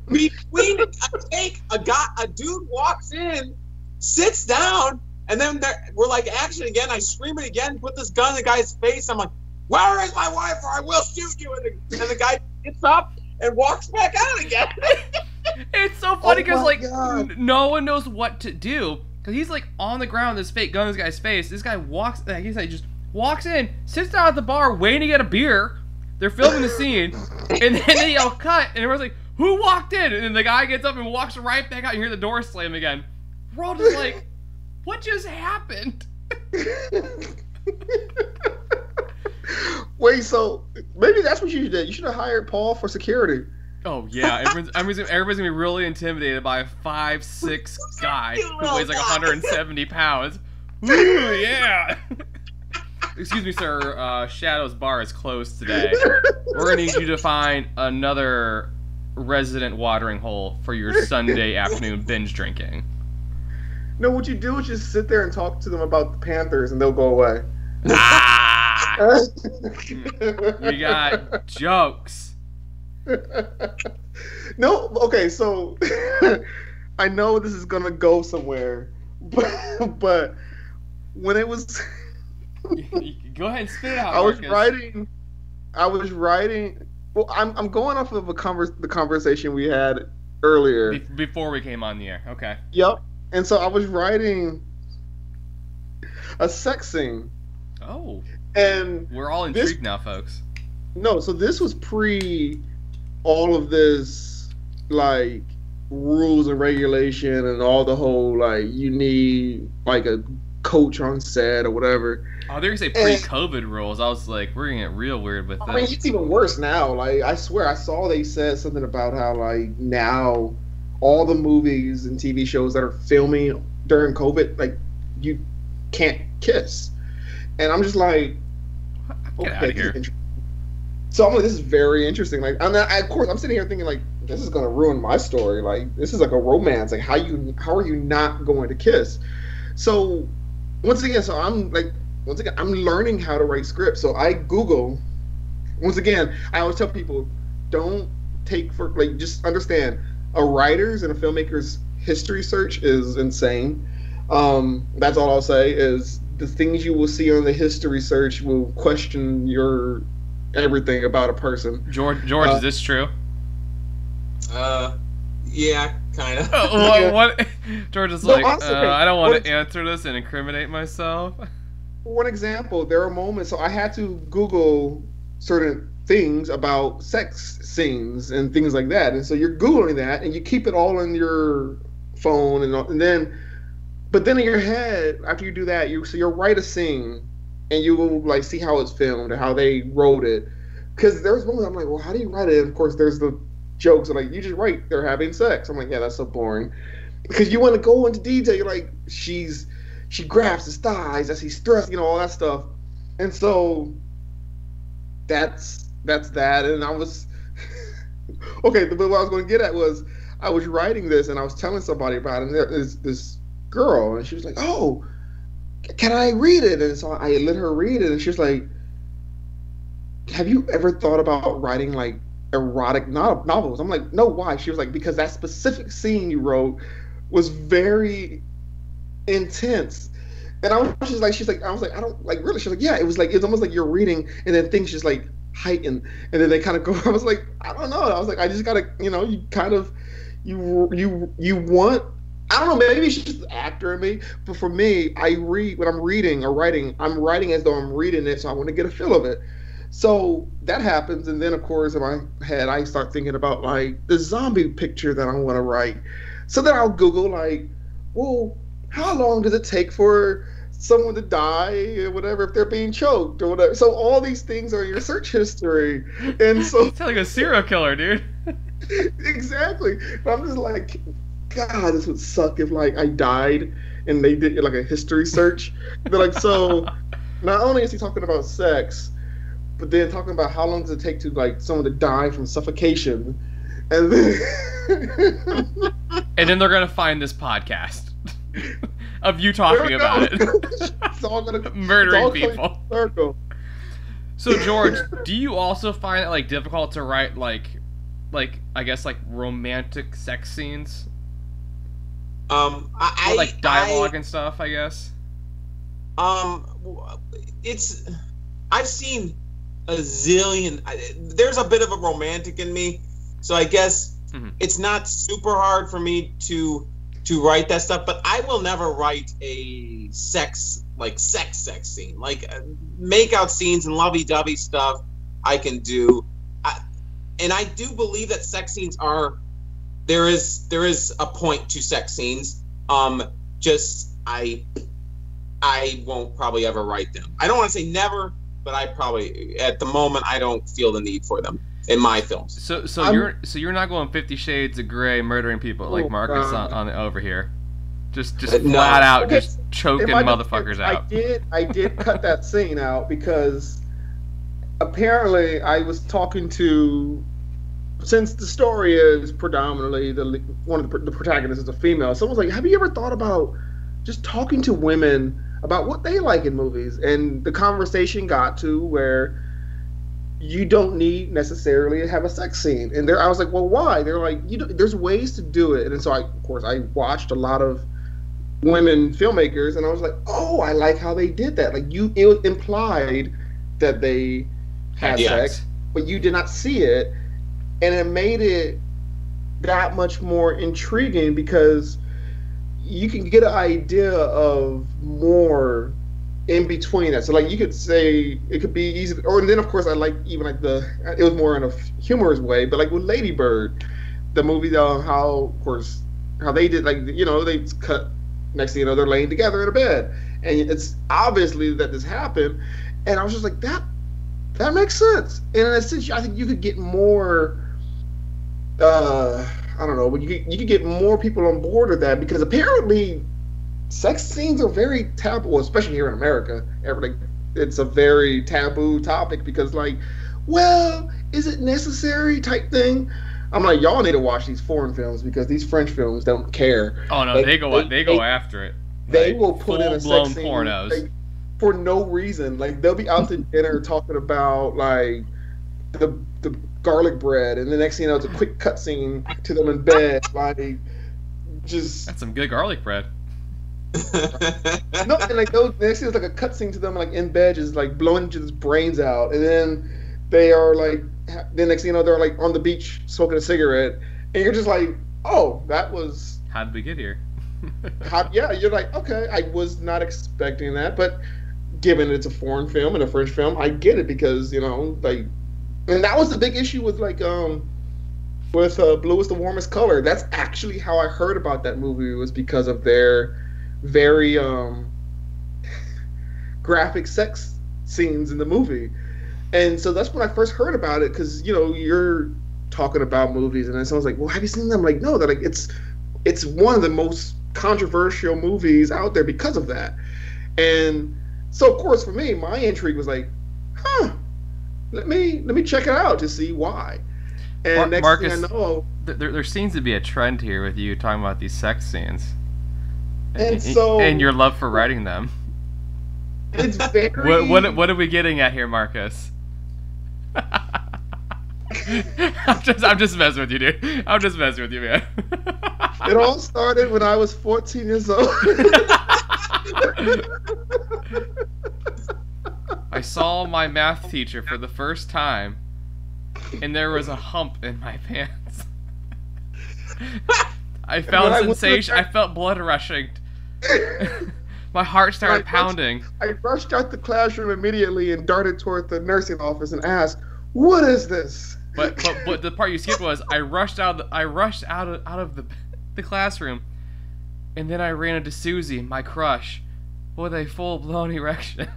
Between a dude walks in, sits down, and then we're like, action again. I scream it again, put this gun in the guy's face. I'm like, "Where is my wife, or I will shoot you!" And the guy gets up and walks back out again. It's so funny because no one knows what to do, because he's like on the ground, this fake gun in this guy's face. This guy just walks in, sits down at the bar waiting to get a beer. They're filming the scene, and then they yell cut, and everyone's like, "Who walked in?" And then the guy gets up and walks right back out. You hear the door slam again. We're all just like, what just happened? Wait, so maybe that's what you did. You should have hired Paul for security. Oh yeah, everybody's gonna be really intimidated by a 5'6" guy who weighs like 170 pounds. Ooh, yeah. Excuse me, sir. Shadows Bar is closed today. We're gonna need you to find another resident watering hole for your Sunday afternoon binge drinking. No, what you do is just sit there and talk to them about the Panthers, and they'll go away. Ah! You got jokes. No, okay, so I know this is gonna go somewhere, but when it was, go ahead and spit it out. I was writing. Well, I'm going off of the conversation we had earlier before we came on the air. Okay. Yep. And so I was writing a sex scene. Oh. And we're all intrigued now, folks. No, so this was pre all of this, like, rules and regulation and all the whole, like, you need, like, a coach on set or whatever. Oh, they're going to say pre-COVID rules. I was like, we're going to get real weird with this. I mean, it's even worse now. Like, I swear, I saw they said something about how, like, now all the movies and TV shows that are filming during COVID, like, you can't kiss. And I'm just like, get out of here. So I'm like, this is very interesting. Like, of course, I'm sitting here thinking, like, this is gonna ruin my story. Like, this is like a romance. Like, how are you not going to kiss? So once again, I'm learning how to write scripts. So I Google. Once again, I always tell people, don't take for, like, just understand, a writer's and a filmmaker's history search is insane. That's all I'll say is the things you will see on the history search will question your everything about a person. George, is this true? Yeah, kind of. What? George is like, honestly, I don't want to answer this and incriminate myself. For one example, there are moments. So I had to Google certain things about sex scenes and things like that, and so you're Googling that, and you keep it all in your phone, and then, but then in your head, after you do that, you'll write a scene, and you will like see how it's filmed or how they wrote it, because there's moments I'm like, well, how do you write it? And of course, there's the jokes like you just write they're having sex. I'm like, yeah, that's so boring, because you want to go into detail. You're like, she grabs his thighs as he's stressed, all that stuff, and so that's that. And I was okay. But what I was going to get at was I was writing this and I was telling somebody about it. And there's this girl, and she was like, "Oh, can I read it?" And so I let her read it, and she was like, "Have you ever thought about writing like erotic novels?" I'm like, "No, why?" She was like, "Because that specific scene you wrote was very intense." And I was just like, I was like, I don't like really. She's like, yeah, it was like it's almost like you're reading, and then things just like heighten, and then they kind of go. I was like, I don't know. I was like, I just gotta, you kind of, you want. I don't know. Maybe it's just the actor in me, but for me, I read when I'm reading or writing. I'm writing as though I'm reading it, so I want to get a feel of it. So that happens, and then of course in my head, I start thinking about like the zombie picture that I want to write. So then I'll Google like, well, how long does it take for someone to die or whatever if they're being choked or whatever? So all these things are in your search history, and so it's like a serial killer, dude. Exactly. But I'm just like, God, this would suck if like I died and they did like a history search. But like, so not only is he talking about sex, but then talking about how long does it take to like someone to die from suffocation, and then and then they're gonna find this podcast of you talking about it. It's all gonna murdering people. Circle. So George, do you also find it like difficult to write like I guess like romantic sex scenes? Or, like dialogue and stuff, I guess. It's I've seen a zillion. There's a bit of a romantic in me, so I guess it's not super hard for me to write that stuff. But I will never write a sex scene, like make out scenes and lovey-dovey stuff. I can do, and I do believe that sex scenes are there is a point to sex scenes. Just I won't probably ever write them. I don't want to say never, but I probably at the moment I don't feel the need for them in my films. So you're not going 50 Shades of Grey murdering people like Marcus on over here. Just flat out just choking motherfuckers out. I did cut that scene out because apparently I was talking to, since the story is predominantly one of the protagonists is a female, someone's like, have you ever thought about just talking to women about what they like in movies? And the conversation got to where you don't need necessarily to have a sex scene. And I was like, well, why? They're like, there's ways to do it. And so I watched a lot of women filmmakers, and I was like, oh, I like how they did that. Like it was implied that they had sex, but you did not see it. And it made it that much more intriguing because you can get an idea of more in between that. So like you could say it could be easy, or and then of course I like even like it was more in a humorous way, but like with Lady Bird, the movie, how they did, like, they cut, next thing you know they're laying together in a bed, and it's obviously that this happened, and I was just like, that makes sense. And in a sense, I think you could get more. I don't know, but you could get more people on board with that, because apparently sex scenes are very taboo, especially here in America. It's a very taboo topic because, like, well, is it necessary type thing? I'm like, y'all need to watch these foreign films because these French films don't care. Oh no, they go after it. They will put in a sex scene pornos for no reason. Like they'll be out to dinner talking about like the garlic bread, and the next thing you know, it's a quick cut scene to them in bed. Like, just that's some good garlic bread. No, and like those next thing is like a cut scene to them like in bed, just like blowing each other's brains out, and then they are like, the next thing you know, they're like on the beach smoking a cigarette, and you're just like, oh, that was How did we get here? yeah. You're like, okay, I was not expecting that, but given it's a foreign film and a French film, I get it because like, and that was the big issue with Blue is the Warmest Color. That's actually how I heard about that movie, was because of their very graphic sex scenes in the movie. And so that's when I first heard about it, because you're talking about movies and then someone's like, well, have you seen them? I'm like, no. They're like, it's one of the most controversial movies out there because of that. And so of course for me, my intrigue was like, let me check it out to see why. And next Marcus, thing I know, there seems to be a trend here with you talking about these sex scenes, and your love for writing them. It's very. What are we getting at here, Marcus? I'm just messing with you, dude. I'm just messing with you, man. It all started when I was 14 years old. I saw my math teacher for the first time, and there was a hump in my pants. I felt sensation. I felt blood rushing. My heart started pounding. I rushed out the classroom immediately and darted toward the nursing office and asked, "What is this?" But the part you skipped was I rushed out of the classroom, and then I ran into Susie, my crush, with a full-blown erection.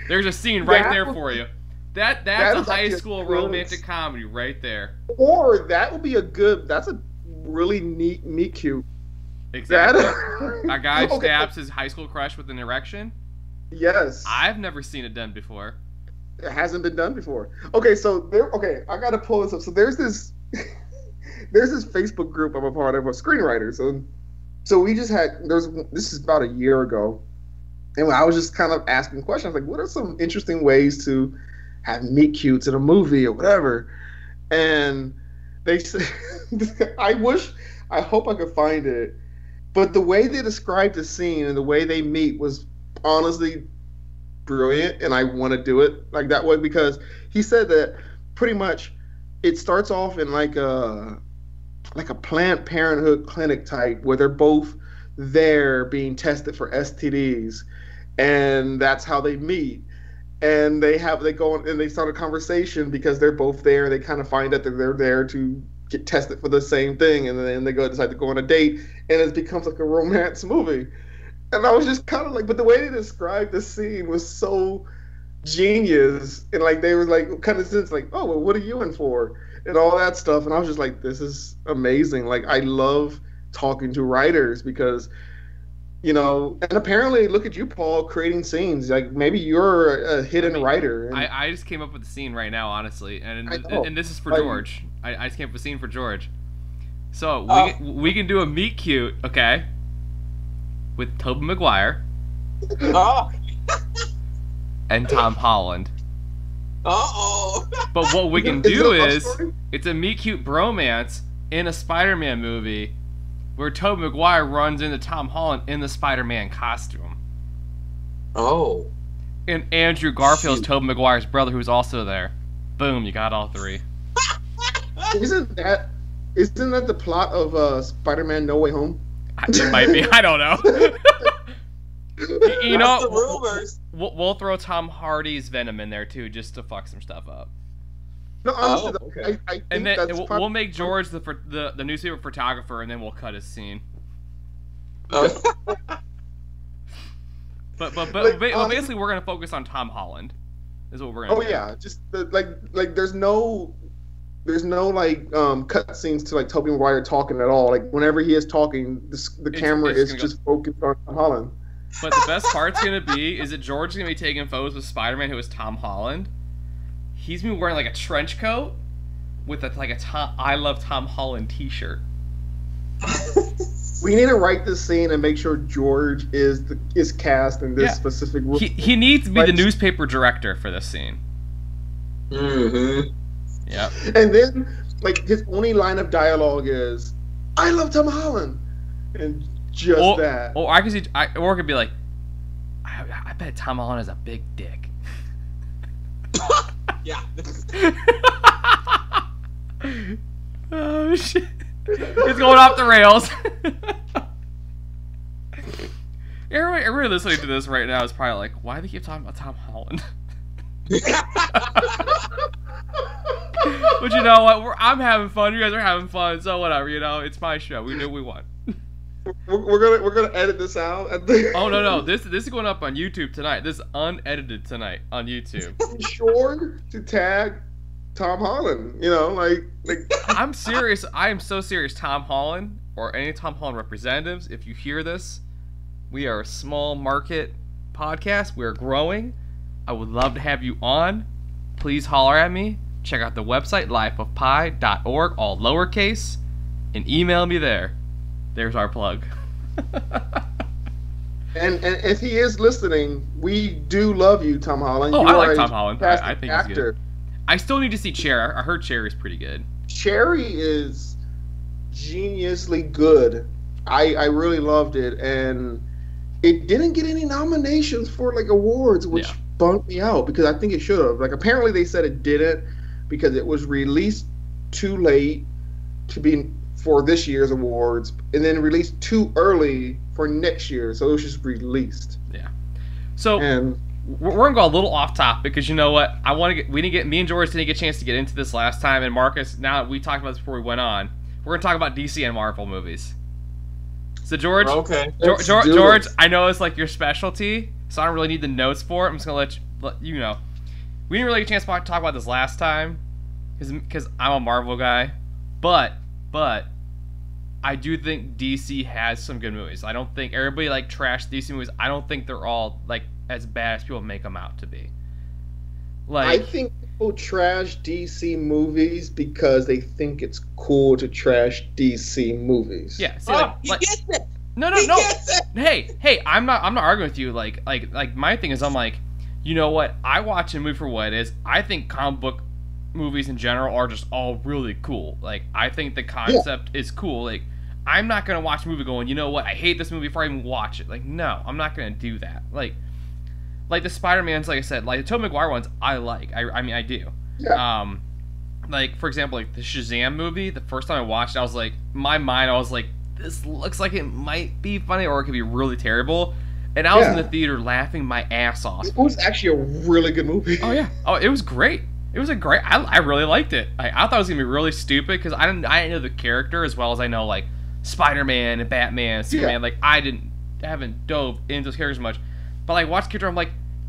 There's a scene right there for you. That's a high school romantic comedy right there. Or that would be that's a really neat meet cute. Exactly. A guy stabs his high school crush with an erection? Yes. I've never seen it done before. It hasn't been done before. Okay, so I gotta pull this up. So there's this Facebook group I'm a part of screenwriters. So we just this is about a year ago. And I was just kind of asking questions like, what are some interesting ways to have meet cutes in a movie or whatever? And they said, I hope I could find it, but the way they described the scene and the way they meet was honestly brilliant, and I want to do it like that way, because he said that pretty much it starts off in like a Planned Parenthood clinic type where they're both there being tested for STDs, and that's how they meet. And they go and they start a conversation because they're both there. They kind of find out that they're there to get tested for the same thing, and then they decide to go on a date, and it becomes like a romance movie. And I was just kind of like, but the way they described the scene was so genius, and like they were like kind of sense like, oh well, what are you in for, and all that stuff. And I was just like, this is amazing. Like I love talking to writers because, and apparently look at you, Paul, creating scenes. Like maybe you're a hidden writer. And I just came up with the scene right now, honestly, and this is for George. I just came up with a scene for George. So we can do a meet cute, okay, with Tobey Maguire and Tom Holland. But what we can do is it's a meet cute bromance in a Spider-Man movie where Tobey Maguire runs into Tom Holland in the Spider-Man costume. Oh. And Andrew Garfield's Tobey Maguire's brother, who's also there. Boom, you got all three. Isn't that the plot of Spider-Man No Way Home? It might be. I don't know. You know, the rumors. We'll throw Tom Hardy's Venom in there too, just to fuck some stuff up. No, honestly, okay. I think and then that's we'll make George the newspaper photographer, and then we'll cut his scene. But basically, we're gonna focus on Tom Holland. Is what we're gonna do. Yeah, just like there's no cut scenes to like Tobey Maguire talking at all. Like whenever he is talking, the camera is just focused on Holland. But the best part's gonna be is that George is gonna be taking photos with Spider-Man, who is Tom Holland. He's been wearing like a trench coat with a I Love Tom Holland T-shirt. We need to write this scene and make sure George is cast in this specific role. He needs to be the newspaper director for this scene. Mm-hmm. Yeah. And then, like, his only line of dialogue is, "I love Tom Holland," and just that. Or I could be like, I bet Tom Holland has a big dick. Yeah. Oh shit. It's going off the rails. Everybody listening to this right now is probably like, why do they keep talking about Tom Holland? But you know what? I'm having fun. You guys are having fun. So whatever. It's my show. We do what we want. We're gonna edit this out. Oh no. This is going up on YouTube tonight. This is unedited tonight on YouTube. Be sure to tag Tom Holland. Like. I'm serious. I am so serious. Tom Holland or any Tom Holland representatives, if you hear this, we are a small market podcast. We're growing. I would love to have you on. Please holler at me. Check out the website, lifeofpi.org, all lowercase, and email me there. There's our plug. and if he is listening, we do love you, Tom Holland. Oh, you I like Tom Holland. I think actor. he's good. I still need to see Cherry. I heard Cherry's pretty good. Cherry is geniusly good. I really loved it, and it didn't get any nominations for awards, which bumped me out because I think it should have. Apparently they said it didn't because it was released too late to be for this year's awards, and then released too early for next year, so it was just released. Yeah. So we're gonna go a little off topic because you know what? Me and George didn't get a chance to get into this last time, and Marcus. Now we talked about this before we went on. We're gonna talk about DC and Marvel movies. So George, okay, George, I know it's your specialty, so I don't really need the notes for it. I'm just gonna let you know. We didn't really get a chance to talk about this last time because I'm a Marvel guy, but I do think DC has some good movies. I don't think everybody trash DC movies. I don't think they're all as bad as people make them out to be. I think people trash DC movies because they think it's cool to trash DC movies. Yeah. See, he gets it. No. Hey, I'm not arguing with you. My thing is, I'm you know what? I watch a movie for what it is. I think comic book movies in general are just all really cool. I think the concept is cool. I'm not gonna watch a movie going, you know what? I hate this movie before I even watch it. No, I'm not gonna do that. The Spider-Mans, like I said, the Tobey Maguire ones, I like. I mean, I do. Yeah. For example, the Shazam movie. The first time I watched it, I was my mind, I was this looks like it might be funny or it could be really terrible. And I was in the theater laughing my ass off. It was actually a really good movie. Oh yeah. Oh, it was great. It was I really liked it. I thought it was gonna be really stupid because I didn't know the character as well as I know Spider-Man and Batman, and Superman. Yeah. I haven't dove into those characters much, but watch character, I'm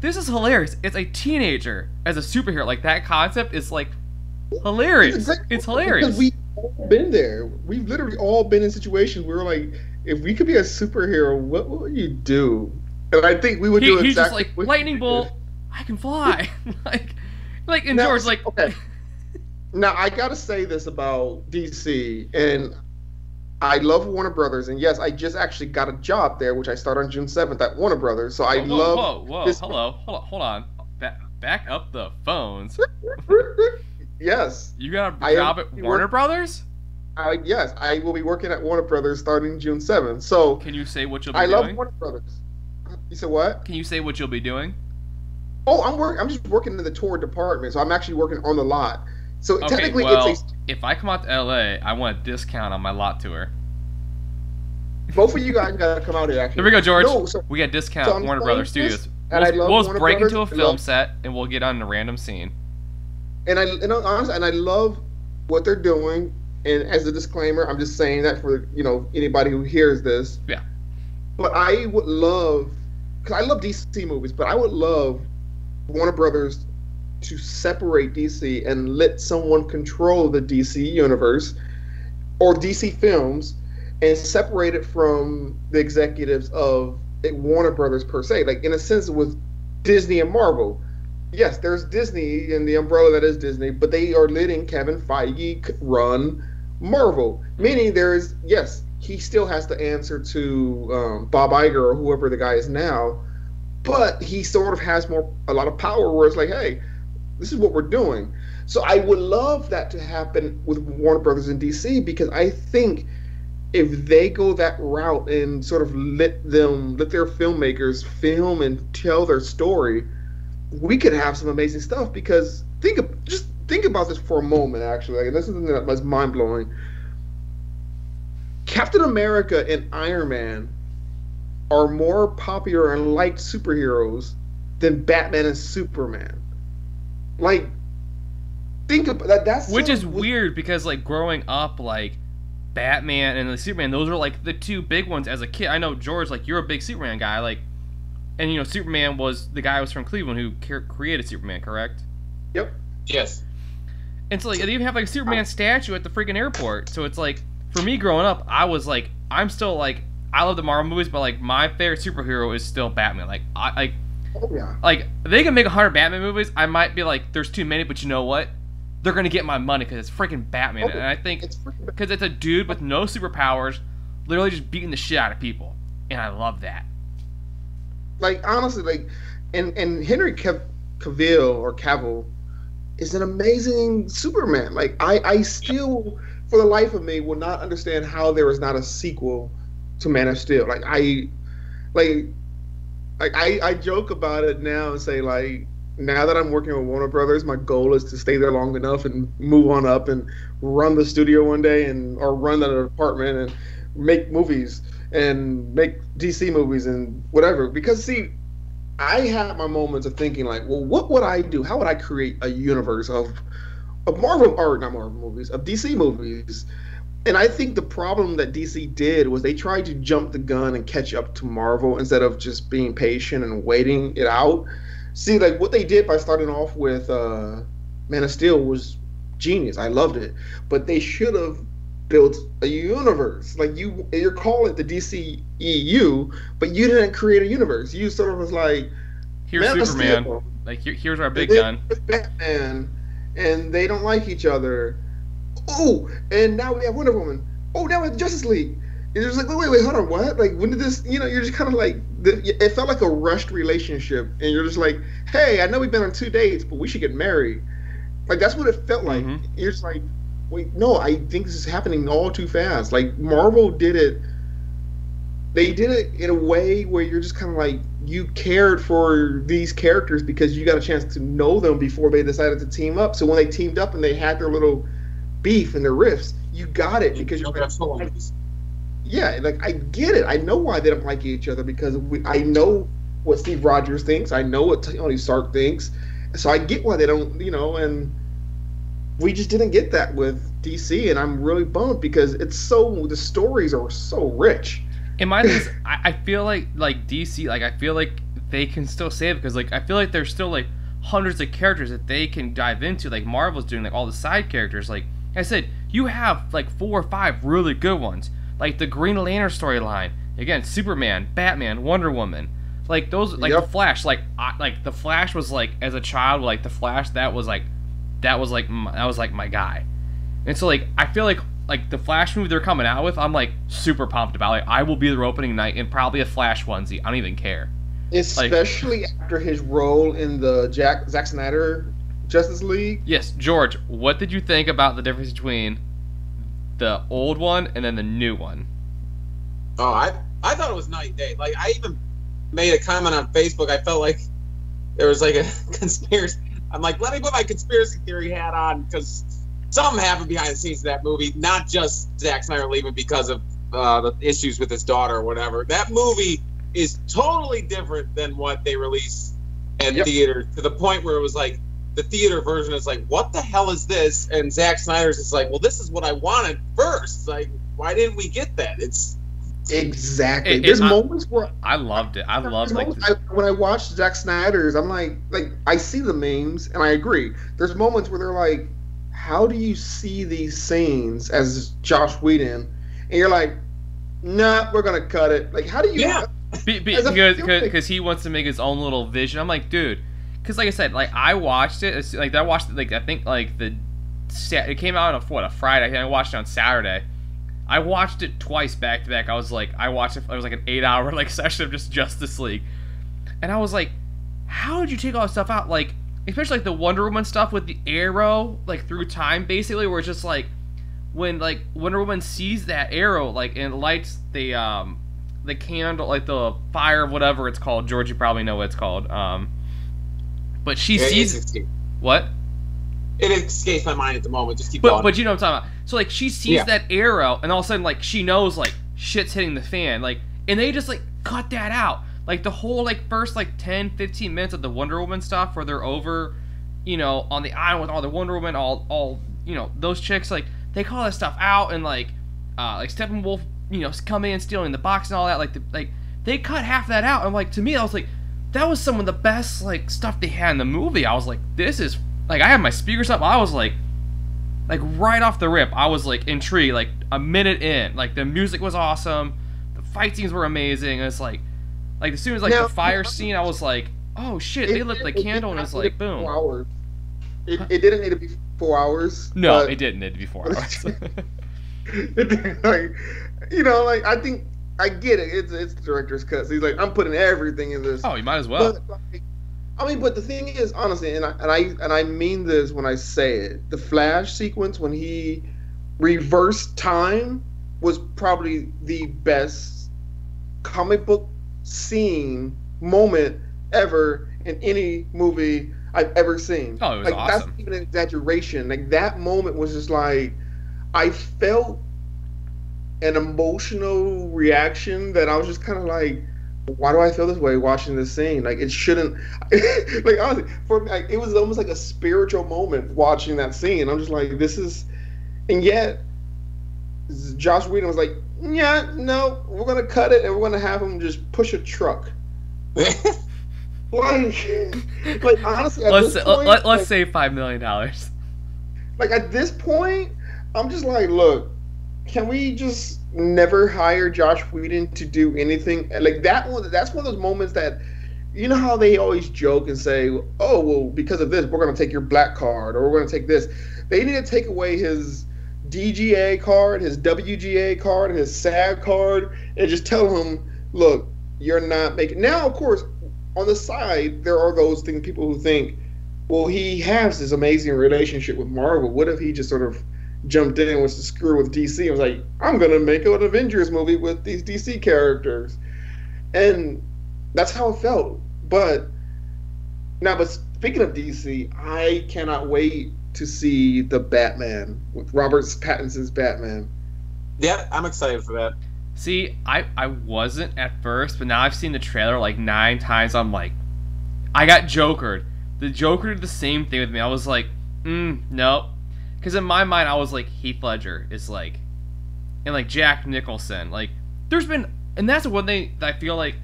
this is hilarious. It's a teenager as a superhero. That concept is hilarious. It's hilarious. Because we've all been there. We've literally all been in situations where we're if we could be a superhero, what would you do? And I think we would do exactly. He's just lightning bolt. I can fly. And now, George okay. Now I gotta say this about DC, and I love Warner Brothers, and yes, I just actually got a job there, which I start on June 7th at Warner Brothers. So I love. Whoa! Hello, hold on. Back up the phones. Yes. You got a job at Warner Brothers? Yes, I will be working at Warner Brothers starting June 7th. So can you say what you'll be doing? I love Warner Brothers. You said what? Can you say what you'll be doing? Oh, I'm just working in the tour department, so I'm actually working on the lot. So okay, technically, if I come out to LA, I want a discount on my lot tour. Both of you guys gotta come out here. Actually, there we go, George. No, we got discount at Warner Brothers Studios. We'll just break into a film set and we'll get on a random scene. And honestly, I love what they're doing. And as a disclaimer, I'm just saying that for anybody who hears this. Yeah. But I would love, because I love DC movies, but I would love Warner Brothers to separate DC and let someone control the DC universe or DC films and separate it from the executives of Warner Brothers per se. In a sense with Disney and Marvel. Yes, there's Disney and the umbrella that is Disney, but they are letting Kevin Feige run Marvel. Meaning he still has to answer to Bob Iger or whoever the guy is now, but he sort of has a lot of power where it's hey, this is what we're doing. So I would love that to happen with Warner Brothers and DC, because I think if they go that route and sort of let their filmmakers film and tell their story, we could have some amazing stuff. Because think about this for a moment. Actually, this is something that's mind blowing. Captain America and Iron Man are more popular and liked superheroes than Batman and Superman. Like, think about that. That's which is weird because like growing up, like Batman and Superman, those are like the two big ones as a kid. I know George, like you're a big Superman guy, like, and you know Superman was the guy who was from Cleveland who created Superman, correct? Yep. Yes. And so like they even have like a Superman statue at the freaking airport. So it's like for me growing up, I was like, I'm still like, I love the Marvel movies, but like my favorite superhero is still Batman. Like Oh yeah. like they can make 100 Batman movies, I might be like, there's too many, but you know what? They're gonna get my money because it's freaking Batman, and I think because it's a dude with no superpowers, literally just beating the shit out of people, and I love that. Like honestly, like, and Henry Cavill is an amazing Superman. Like I still, for the life of me, will not understand how there is not a sequel to Man of Steel. I joke about it now and say like, now that I'm working with Warner Brothers, my goal is to stay there long enough and move on up and run the studio one day or run the department and make movies and make DC movies and whatever. Because see, I have my moments of thinking like, well, what would I do? How would I create a universe of Marvel, or not Marvel movies, of DC movies? And I think the problem that DC did was they tried to jump the gun and catch up to Marvel instead of just being patient and waiting it out. See, like what they did by starting off with Man of Steel was genius. I loved it, but they should have built a universe. Like you're calling it the DCEU, but you didn't create a universe. You sort of was like, here's Man Superman. Steel, like here's our big gun. Batman, and they don't like each other. Oh, and now we have Wonder Woman. Oh, now we have Justice League. You're just like, wait, hold on, what? Like, when did this, you're just kind of like, it felt like a rushed relationship. And you're just like, hey, I know we've been on 2 dates, but we should get married. Like, that's what it felt like. Mm-hmm. You're just like, wait, no, I think this is happening all too fast. Like, Marvel did it. They did it in a way where you're just kind of like, you cared for these characters because you got a chance to know them before they decided to team up. So when they teamed up and they had their little beef and their riffs, you got it because you're like, yeah, like I get it. I know why they don't like each other because I know what Steve Rogers thinks. I know what Tony Stark thinks. So I get why they don't, and we just didn't get that with DC, and I'm really bummed because the stories are so rich. In my thing is, I feel like DC, like I feel like they can still save it because like I feel like there's still like hundreds of characters that they can dive into. Like Marvel's doing like all the side characters. Like I said, you have like 4 or 5 really good ones. Like the Green Lantern storyline, again, Superman, Batman, Wonder Woman, like those, like the Flash, like the Flash was like as a child, like the Flash, that was like my guy, and so like I feel like the Flash movie they're coming out with, I'm like super pumped about. Like I will be their opening night in probably a Flash onesie. I don't even care, especially after his role in the Zack Snyder Justice League. Yes, George, what did you think about the difference between the old one and then the new one? Oh, I thought it was night and day. Like I even made a comment on Facebook. I felt like there was like a conspiracy. I'm like, let me put my conspiracy theory hat on because something happened behind the scenes of that movie. Not just Zack Snyder leaving because of the issues with his daughter or whatever. That movie is totally different than what they released in theater, to the point where it was like, the theater version is like, what the hell is this? And Zack Snyder's is like, well, this is what I wanted first. Like, why didn't we get that? It's exactly. There's moments where I loved it. I loved like when I watched Zack Snyder's, I'm like I see the memes and I agree. There's moments where they're like, how do you see these scenes as Josh Whedon? And you're like, nah, we're gonna cut it. Like, how do you? Yeah. Because he wants to make his own little vision. I'm like, dude. Because like I said, like I watched it. I watched it. Like I think like it came out on a Friday. I think I watched it on Saturday. I watched it twice back to back. I was like, I watched it. It was like an 8-hour like session of just Justice League, and I was like, how did you take all this stuff out? Like especially like the Wonder Woman stuff with the arrow like through time, basically, where it's just like when like Wonder Woman sees that arrow like and lights the candle, like the fire, whatever it's called. George, you probably know what it's called. But she sees what? It escapes my mind at the moment. Just keep But going. but you know what I'm talking about. So like she sees that arrow, and all of a sudden like she knows like shit's hitting the fan, like, and they just like cut that out. Like the whole like first like 10-15 minutes of the Wonder Woman stuff where they're over, you know, on the island with all the Wonder Woman, all you know, those chicks, like they call that stuff out, and like Steppenwolf, you know, coming in stealing the box and all that, like they cut half that out. And like to me I was like, that was some of the best like stuff they had in the movie. I was like, this is like, I had my speakers up, I was like right off the rip, I was like intrigued. Like a minute in, like the music was awesome, the fight scenes were amazing, and it's like as soon as like the fire scene, I was like, oh shit, they lit the candle, and it's like boom. 4 hours. It didn't need to be 4 hours. No, it didn't need to be 4 hours. Like, you know, like I think I get it. It's the director's cut. So he's like, I'm putting everything in this. Oh, you might as well. But, like, I mean, but the thing is, honestly, and I mean this when I say it, the Flash sequence when he reversed time was probably the best comic book scene moment ever in any movie I've ever seen. Oh, it was like, awesome. That's even an exaggeration. Like that moment was just like, I felt an emotional reaction that I was just kind of like, why do I feel this way watching this scene? Like it shouldn't. Like honestly, for me, like, it was almost like a spiritual moment watching that scene. I'm just like, this is, and yet Joss Whedon was like, yeah, no, we're gonna cut it and we're gonna have him just push a truck. like honestly, let's save $5 million. Like at this point, I'm just like, look, can we just never hire Josh Whedon to do anything like that? That's one of those moments that, you know how they always joke and say, oh well, because of this, we're gonna take your black card, or we're gonna take this. They need to take away his DGA card, his WGA card, and his SAG card, and just tell him, look, you're not making. Now, of course, on the side, there are those people who think, well, he has this amazing relationship with Marvel. What if he just sort of jumped in and was to screw with DC and was like, I'm going to make an Avengers movie with these DC characters? And that's how it felt. But speaking of DC, I cannot wait to see the Batman with Robert Pattinson's Batman. Yeah, I'm excited for that. See, I wasn't at first, but now I've seen the trailer like 9 times. I'm like, I got Jokered. The Joker did the same thing with me. I was like, nope. Because in my mind, I was like, Heath Ledger is like, and like Jack Nicholson. Like, there's been, and that's one thing that I feel like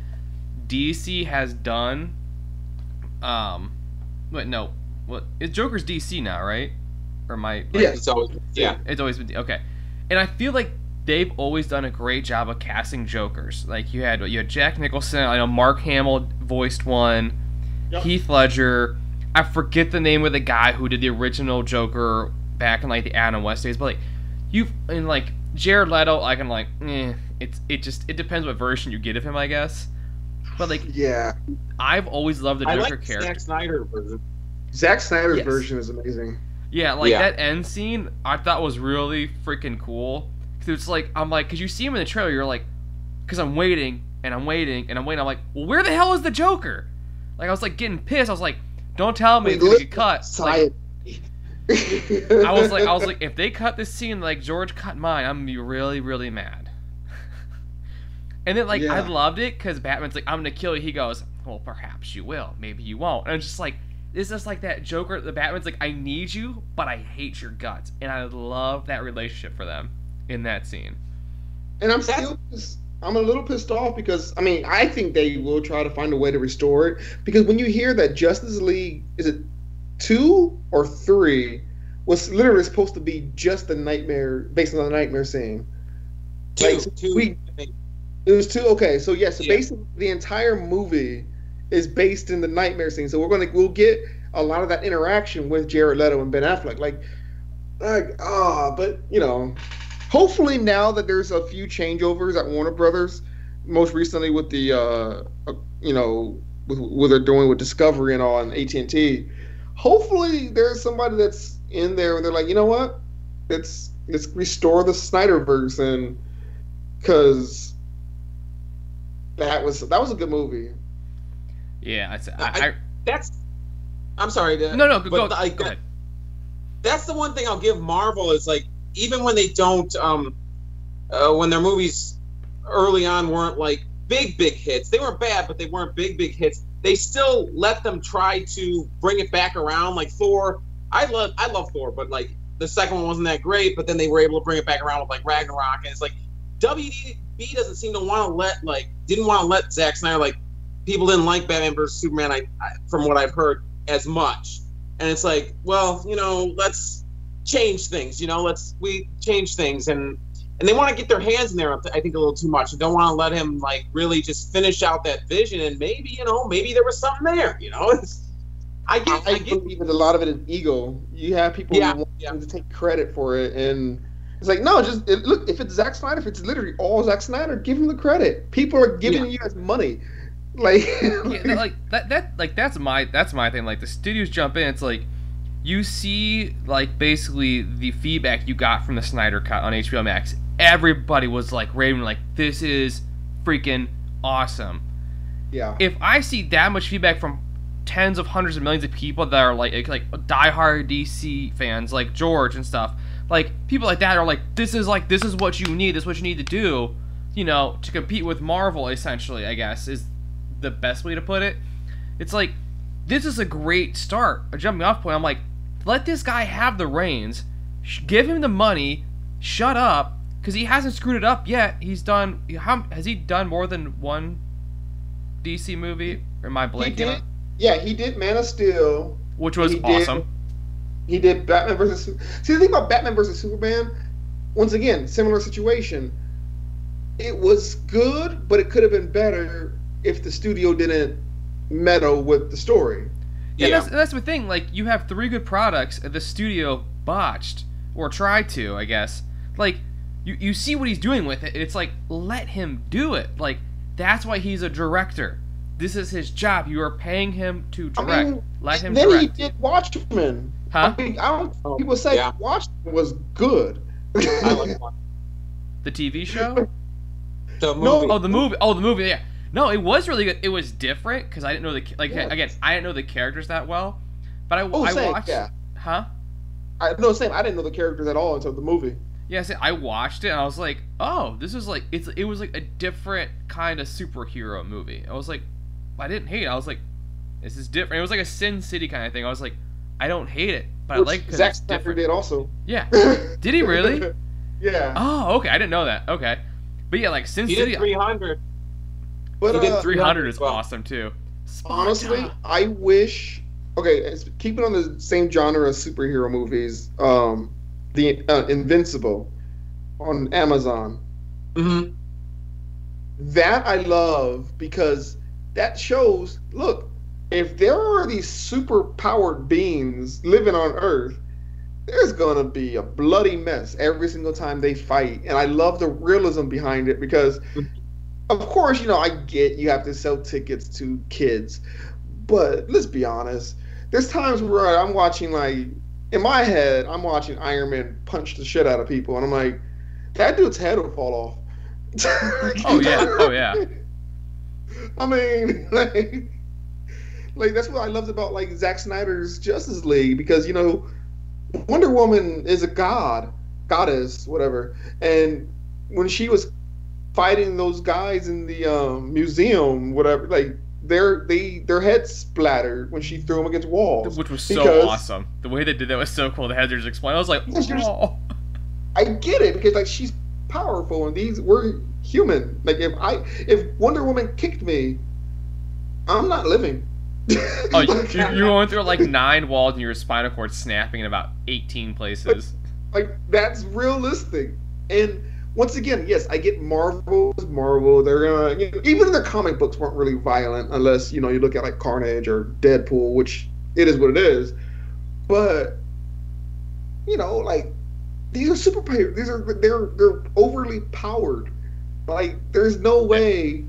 DC has done. Wait, no. What? Joker's DC now, right? Or my? Like, yeah, it's always been okay. And I feel like they've always done a great job of casting Jokers. Like you had Jack Nicholson. I know Mark Hamill voiced one. Yep. Heath Ledger. I forget the name of the guy who did the original Joker back in like the Adam West days. But like Jared Leto, I can like, it depends what version you get of him, I guess. But like, yeah, I've always loved the Joker character. Zack Snyder version. Zack Snyder's version is amazing. Yeah, like that end scene I thought was really freaking cool. Cause it's like, I'm like, cause you see him in the trailer, you're like, cause I'm waiting and I'm waiting and I'm waiting. I'm like, well, where the hell is the Joker? Like I was like getting pissed. I was like, don't tell me it's gonna get cut. Like, I was like, if they cut this scene like George cut mine, I'm gonna be really, really mad. And then like I loved it because Batman's like, I'm gonna kill you. He goes, well, perhaps you will, maybe you won't. And I'm just like, it's just like that Joker. The Batman's like, I need you, but I hate your guts, and I love that relationship for them in that scene. And I'm a little pissed off because I think they will try to find a way to restore it, because when you hear that Justice League, is it 2 or 3, was literally supposed to be just the Nightmare, based on the Nightmare scene. 2, like, 2. It was 2. Okay, so basically the entire movie is based in the Nightmare scene. So we'll get a lot of that interaction with Jared Leto and Ben Affleck. But hopefully now that there's a few changeovers at Warner Brothers, most recently with the with what they're doing with Discovery and all, and AT&T, hopefully there's somebody that's in there and they're like, you know what, let's restore the Snyderverse, and because that was a good movie. Yeah, I'm sorry. No, go ahead. that's the one thing I'll give Marvel is like even when they don't when their movies early on weren't like big hits. They weren't bad, but they weren't big hits. They still let them try to bring it back around. Like Thor, I love Thor, but like the second one wasn't that great. But then they were able to bring it back around with like Ragnarok, and it's like WB doesn't seem to want to didn't want to let Zack Snyder, like people didn't like Batman vs Superman. I from what I've heard as much, and it's like, well, let's change things. We change things, and they want to get their hands in there, I think, a little too much. They don't want to let him like really just finish out that vision, and maybe there was something there. I believe that a lot of it is ego. You have people who want to take credit for it, and it's like, no, look. If it's Zack Snyder, if it's literally all Zack Snyder, give him the credit. People are giving you guys money, like, that's my thing. Like the studios jump in, it's like you see like basically the feedback you got from the Snyder Cut on HBO Max. Everybody was like raving, like, this is freaking awesome. Yeah. If I see that much feedback from tens of hundreds of millions of people that are like diehard DC fans, like George and stuff, like people like that are like, this is what you need. This is what you need to do, to compete with Marvel. Essentially, I guess is the best way to put it. It's like this is a great start, a jumping off point. I'm like, let this guy have the reins, give him the money, shut up. Because he hasn't screwed it up yet. Has he done more than one DC movie? Or am I blanking? He did Man of Steel. Which was awesome. He did Batman vs. See, the thing about Batman vs. Superman, once again, similar situation. It was good, but it could have been better if the studio didn't meddle with the story. Yeah, that's the thing. Like, you have 3 good products, and the studio botched. Or tried to, I guess. Like, You see what he's doing with it. It's like, let him do it. Like, that's why he's a director. This is his job. You are paying him to direct. Let him direct. Then he did Watchmen. Huh? People say Watchmen was good. I like Watchmen. The TV show? The movie. No. Oh, the movie. Yeah. No, it was really good. It was different because I didn't know again, I didn't know the characters that well. But I watched. Yeah. Huh? I didn't know the characters at all until the movie. Yeah, I watched it and I was like, oh, this is like it was like a different kind of superhero movie. I was like, I didn't hate it. I was like, this is different. It was like a Sin City kind of thing. I was like, I don't hate it, but I like it because it's different. Zack Snyder did also. Yeah. Did he really? Yeah. Oh, okay. I didn't know that. Okay. But yeah, like Sin City. He did 300. But he did 300 is awesome too. Honestly, I wish. Okay, keeping on the same genre as superhero movies. The Invincible on Amazon. Mm-hmm. That I love because that shows, look, if there are these super powered beings living on Earth, there's gonna be a bloody mess every single time they fight. And I love the realism behind it because, of course, I get you have to sell tickets to kids, but let's be honest, there's times where I'm watching, like, in my head, I'm watching Iron Man punch the shit out of people, and I'm like, that dude's head will fall off. Oh yeah. I mean, like that's what I loved about like Zack Snyder's Justice League because Wonder Woman is a goddess, whatever, and when she was fighting those guys in the museum, whatever, like. Their heads splattered when she threw them against walls, which was so awesome. The way they did that was so cool. The heads are just exploding. I was like, oh. I get it because like she's powerful and we're human. Like if Wonder Woman kicked me, I'm not living. Oh, you're going through like 9 walls and your spinal cord snapping in about 18 places. Like that's realistic. And once again, yes, I get Marvel. They're gonna, even their comic books weren't really violent unless you look at like Carnage or Deadpool, which it is what it is. But like these are superpowers. They're overly powered. Like there's no way.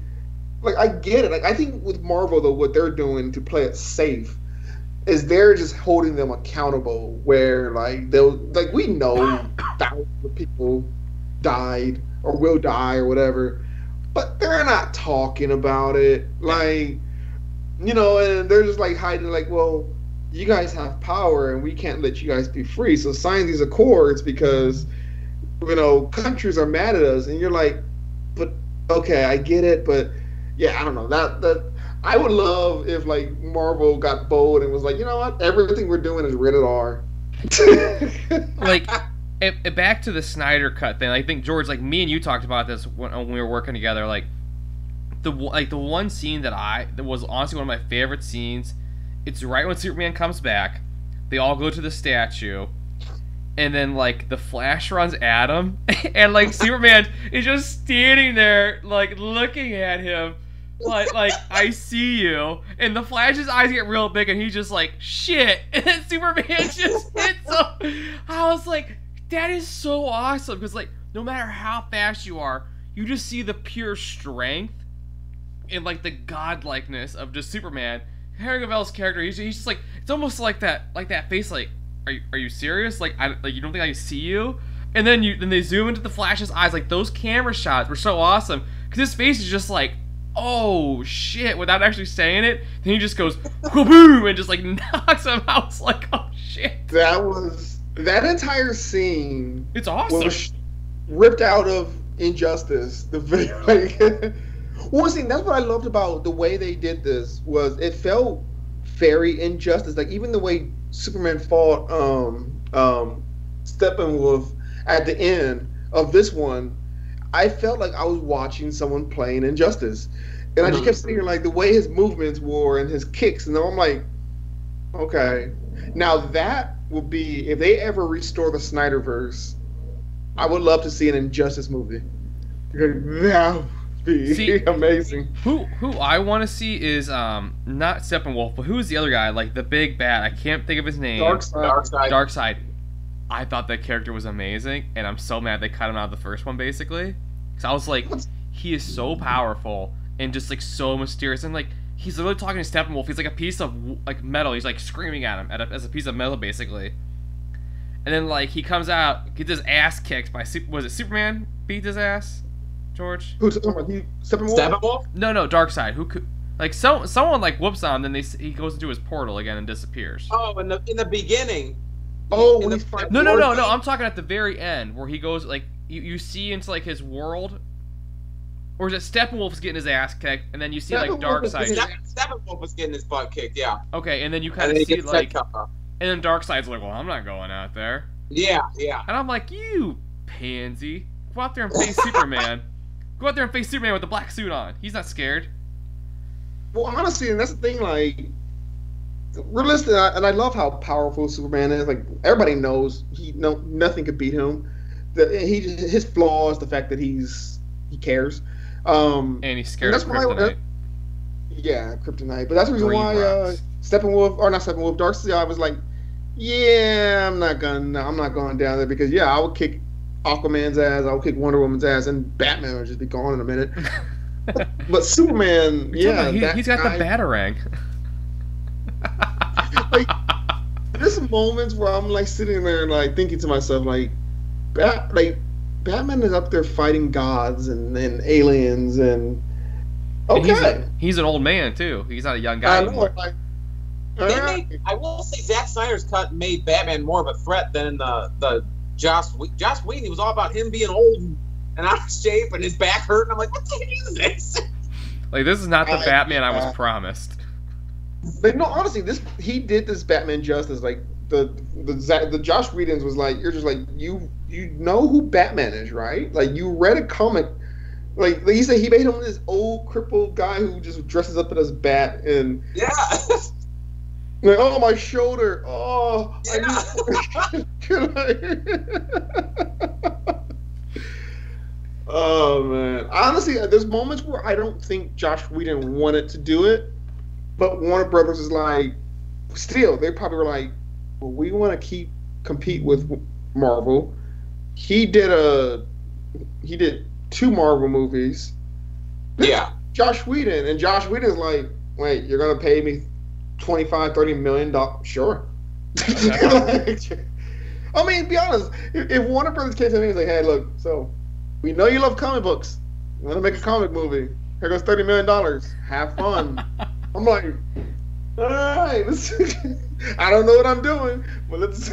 Like I get it. Like I think with Marvel though, what they're doing to play it safe is they're just holding them accountable. Where like we know thousands of people died or will die or whatever, but they're not talking about it, like and they're just like hiding, like, well, you guys have power and we can't let you guys be free. So sign these accords because countries are mad at us. And you're like, but okay, I get it, but yeah, I don't know. That I would love if like Marvel got bold and was like, you know what, everything we're doing is rated R. Like, back to the Snyder Cut thing. I think George, like me and you talked about this when we were working together. Like the one scene that was honestly one of my favorite scenes. It's right when Superman comes back. They all go to the statue. And then, like, the Flash runs at him, and, like, Superman is just standing there, like, looking at him, like, I see you. And the Flash's eyes get real big, and he's just like, shit. And then Superman just hits him. I was like, that is so awesome, because, like, no matter how fast you are, you just see the pure strength and, like, the godlikeness of just Superman. Harry Cavill's character, he's just like, it's almost like that face, like, Are you serious? Like, you don't think I see you? And then they zoom into the Flash's eyes. Like, those camera shots were so awesome because his face is just like, oh shit, without actually saying it. Then he just goes boom and just like knocks him out. It's like, oh shit. That entire scene. It's awesome. Was ripped out of Injustice. The video. Like, well, see, that's what I loved about the way they did this. Was it felt very Injustice. Like even the way Superman fought Steppenwolf at the end of this one, I felt like I was watching someone playing Injustice. And I just kept seeing like the way his movements were and his kicks, and I'm like, okay. Now that will be, if they ever restore the Snyderverse, I would love to see an Injustice movie. That would be amazing. Who I want to see is not Steppenwolf, but who's the other guy? Like the big bad. I can't think of his name. Darkseid. I thought that character was amazing, and I'm so mad they cut him out of the first one, basically. Because I was like, he is so powerful and just like so mysterious, and like he's literally talking to Steppenwolf. He's like a piece of like metal. He's like screaming at him as a piece of metal, basically. And then like he comes out, gets his ass kicked by was it Superman? Beat his ass. George? Who's Steppenwolf? No, Darkseid. Who could like someone like whoops on him, then he goes into his portal again and disappears. Oh, in the beginning. Oh, no. I'm talking at the very end where he goes like you see into like his world, or is it Steppenwolf's getting his ass kicked, and then you see like Darkseid. Steppenwolf was getting his butt kicked, yeah. Okay, and then you kind of see like, and then Darkseid's like, well, I'm not going out there. Yeah. And I'm like, you pansy, go out there and face Superman. Go out there and face Superman with the black suit on. He's not scared. Well, honestly, and that's the thing, like, realistic, and I love how powerful Superman is. Like, everybody knows nothing could beat him. His flaws, the fact that he cares. And he's scared of kryptonite. Kryptonite. But that's the reason why Darkseid was like, yeah, I'm not going down there because, I would kick Aquaman's ass, I would kick Wonder Woman's ass, and Batman would just be gone in a minute. But Superman, he's got the Batarang. Like, there's moments where I'm like sitting there and like thinking to myself, like Batman is up there fighting gods and aliens and okay. And he's an old man too. He's not a young guy anymore. I will say Zack Snyder's cut made Batman more of a threat than the Joss Whedon. It was all about him being old and out of shape and his back hurting. I'm like, what the heck is this? Like, this is not the Batman I was promised. But no, honestly, he did this Batman justice. Like the Josh Whedon's was like, you're just like you know who Batman is, right? Like you read a comic. Like he said, he made him this old crippled guy who just dresses up as bat and like, oh, my shoulder. Oh, yeah. Oh man. Honestly, there's moments where I don't think Josh Whedon wanted to do it, but Warner Brothers is like, still, they probably were like, well, we want to compete with Marvel. He did 2 Marvel movies. Yeah. Josh Whedon, and Josh Whedon's like, wait, you're gonna pay me $25-30 million? Sure. I mean, be honest. If Warner Brothers came to me and was like, "Hey, look, so we know you love comic books. We want to make a comic movie. Here goes $30 million. Have fun." I'm like, all right. I don't know what I'm doing, but let's.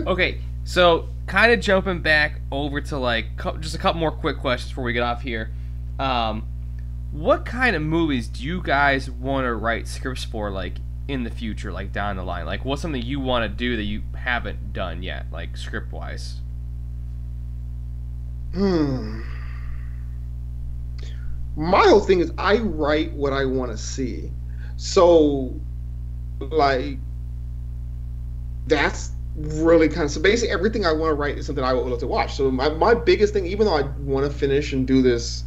Okay, so kind of jumping back over to like just a couple more quick questions before we get off here. What kind of movies do you guys want to write scripts for, like in the future, like down the line? Like, what's something you want to do that you haven't done yet, like script wise? My whole thing is I write what I want to see. So, like, that's really kind of, so basically everything I want to write is something I would love to watch. So my biggest thing, even though I want to finish and do this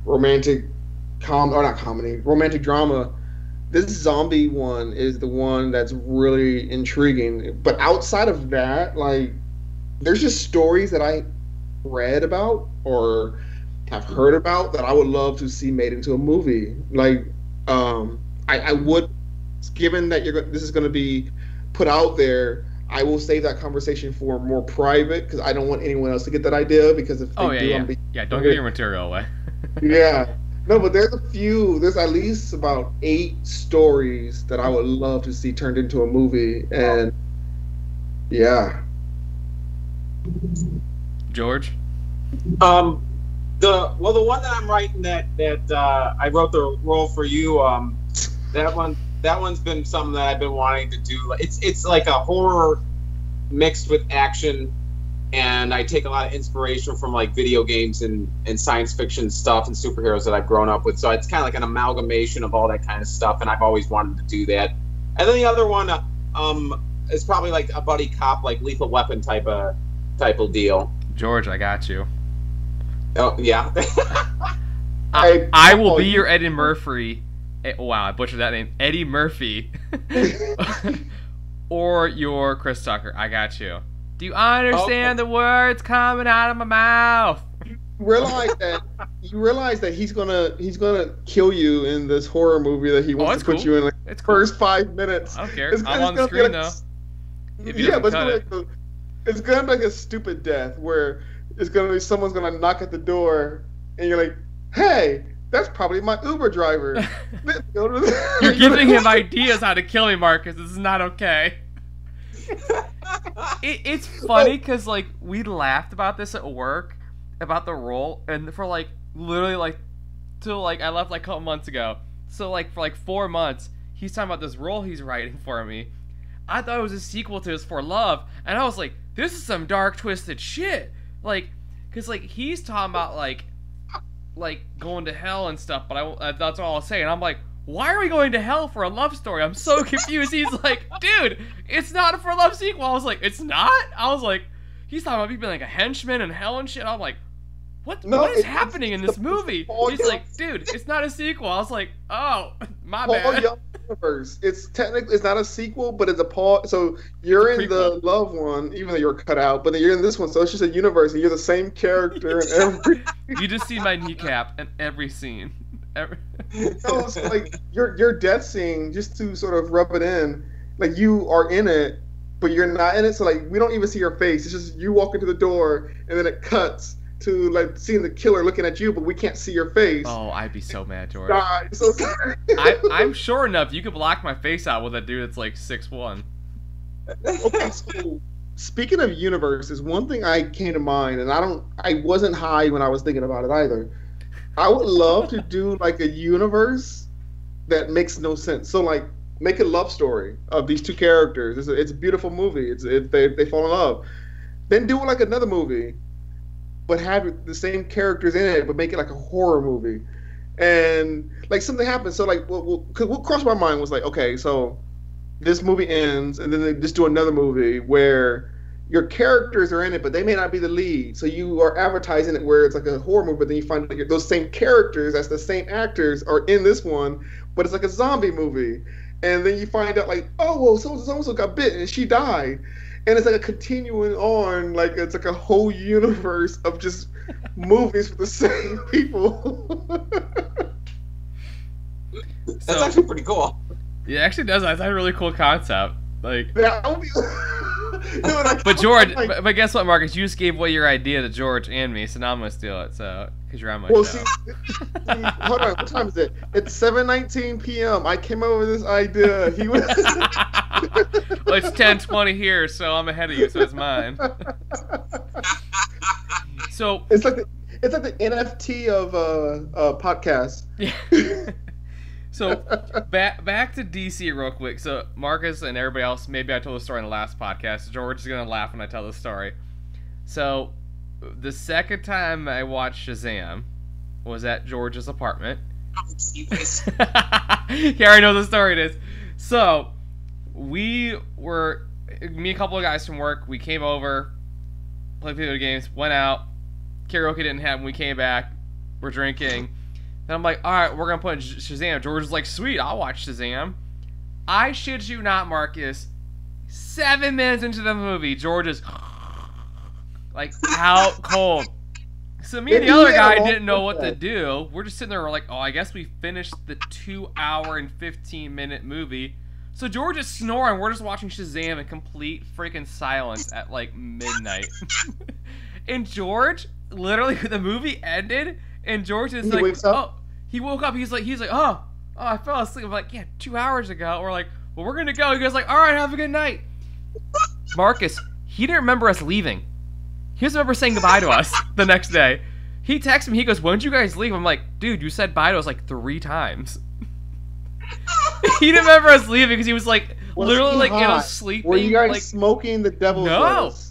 romantic romantic drama, this zombie one is the one that's really intriguing. But outside of that, like, there's just stories that I read about or have heard about that I would love to see made into a movie. Like, I would, given that this is going to be put out there, I will save that conversation for more private because I don't want anyone else to get that idea. Because if they don't give your material away. Yeah, no, but there's at least about 8 stories that I would love to see turned into a movie, and yeah. George? The one that I'm writing that I wrote the role for you. That one's been something that I've been wanting to do. It's like a horror mixed with action, and I take a lot of inspiration from like video games and science fiction stuff and superheroes that I've grown up with. So it's kind of like an amalgamation of all that kind of stuff, and I've always wanted to do that. And then the other one is probably like a buddy cop, like Lethal Weapon type of deal. George, I got you. Oh yeah. I will be your Eddie Murphy. Wow, I butchered that name. Eddie Murphy. Or your Chris Tucker. I got you. Do you understand the words coming out of my mouth? You realize that he's gonna kill you in this horror movie that he wants to put you in like the first 5 minutes. I don't care. I'm on the screen though. Yeah, but it's gonna be like a stupid death where it's gonna be someone's gonna knock at the door and you're like, hey, that's probably my Uber driver. You're giving him ideas how to kill me, Marcus. This is not okay. It's funny because like we laughed about this at work about the role, and for like literally like till like I left like a couple months ago. So like for like 4 months, he's talking about this role he's writing for me. I thought it was a sequel to his For Love, and I was like, this is some dark twisted shit. Like, cause like he's talking about like going to hell and stuff, but that's all I'll say. And I'm like, why are we going to hell for a love story? I'm so confused. He's like, dude, it's not a For Love sequel. I was like, it's not? I was like, he's talking about me being like a henchman and hell and shit. I'm like, what is happening in this movie? He's like, dude, it's not a sequel. I was like, oh, my bad. Universe. It's not a sequel, but it's a Paul. So you're in the love one, even though you're cut out, but then you're in this one. So it's just a universe, and you're the same character in every. You just see my kneecap in every scene. So it's like your death scene, just to sort of rub it in, like you are in it, but you're not in it. So like we don't even see your face. It's just you walk into the door, and then it cuts to like seeing the killer looking at you, but we can't see your face. Oh, I'd be so mad, George. So I'm sure enough you could block my face out with a dude that's like 6'1". Okay, so speaking of universes, one thing I came to mind, and I wasn't high when I was thinking about it either. I would love to do like a universe that makes no sense. So like make a love story of these two characters. It's a beautiful movie. They fall in love. Then do it like another movie, but have the same characters in it, but make it like a horror movie. And like something happens. So like what crossed my mind was like, okay, so this movie ends, and then they just do another movie where your characters are in it, but they may not be the lead. So you are advertising it where it's like a horror movie, but then you find that those same characters, as the same actors, are in this one, but it's like a zombie movie. And then you find out like, oh, well, so-and-so got bit and she died. And it's like a continuing on, like it's like a whole universe of just movies with the same people. That's actually pretty cool. Yeah, it actually does. That's a really cool concept. Like that would be, But George, but guess what, Marcus? You just gave away your idea to George and me, so now I'm gonna steal it. So because you're on my show. See, hold on. What time is it? It's 7:19 p.m. I came up with this idea. He was. Well, it's 10:20 here, so I'm ahead of you. So it's mine. So it's like the NFT of podcasts. Yeah. So back to DC real quick. So Marcus and everybody else, maybe I told the story in the last podcast. George is gonna laugh when I tell the story. So the second time I watched Shazam was at George's apartment. Yeah, I know the story it is. So me and a couple of guys from work, we came over, played video games, went out. Karaoke didn't happen. We came back. We're drinking. And I'm like, all right, we're going to put in Shazam. George was like, sweet, I'll watch Shazam. I shit you not, Marcus. 7 minutes into the movie, George is like out cold. So me and the other guy didn't know what to do. We're just sitting there, we're like, oh, I guess we finished the 2-hour and 15-minute movie. So George is snoring. We're just watching Shazam in complete freaking silence at like midnight. And George, literally, the movie ended. And George is like, oh, he woke up. He's like, oh, I fell asleep. I'm like, yeah, 2 hours ago. We're like, well, we're going to go. He goes like, all right, have a good night. Marcus, he didn't remember us leaving. He doesn't remember saying goodbye to us the next day. He texted me. He goes, when did you guys leave? I'm like, dude, you said bye to us like 3 times. He didn't remember us leaving because he was like, literally like, you know, sleeping. Were you guys like, smoking the devil's lettuce?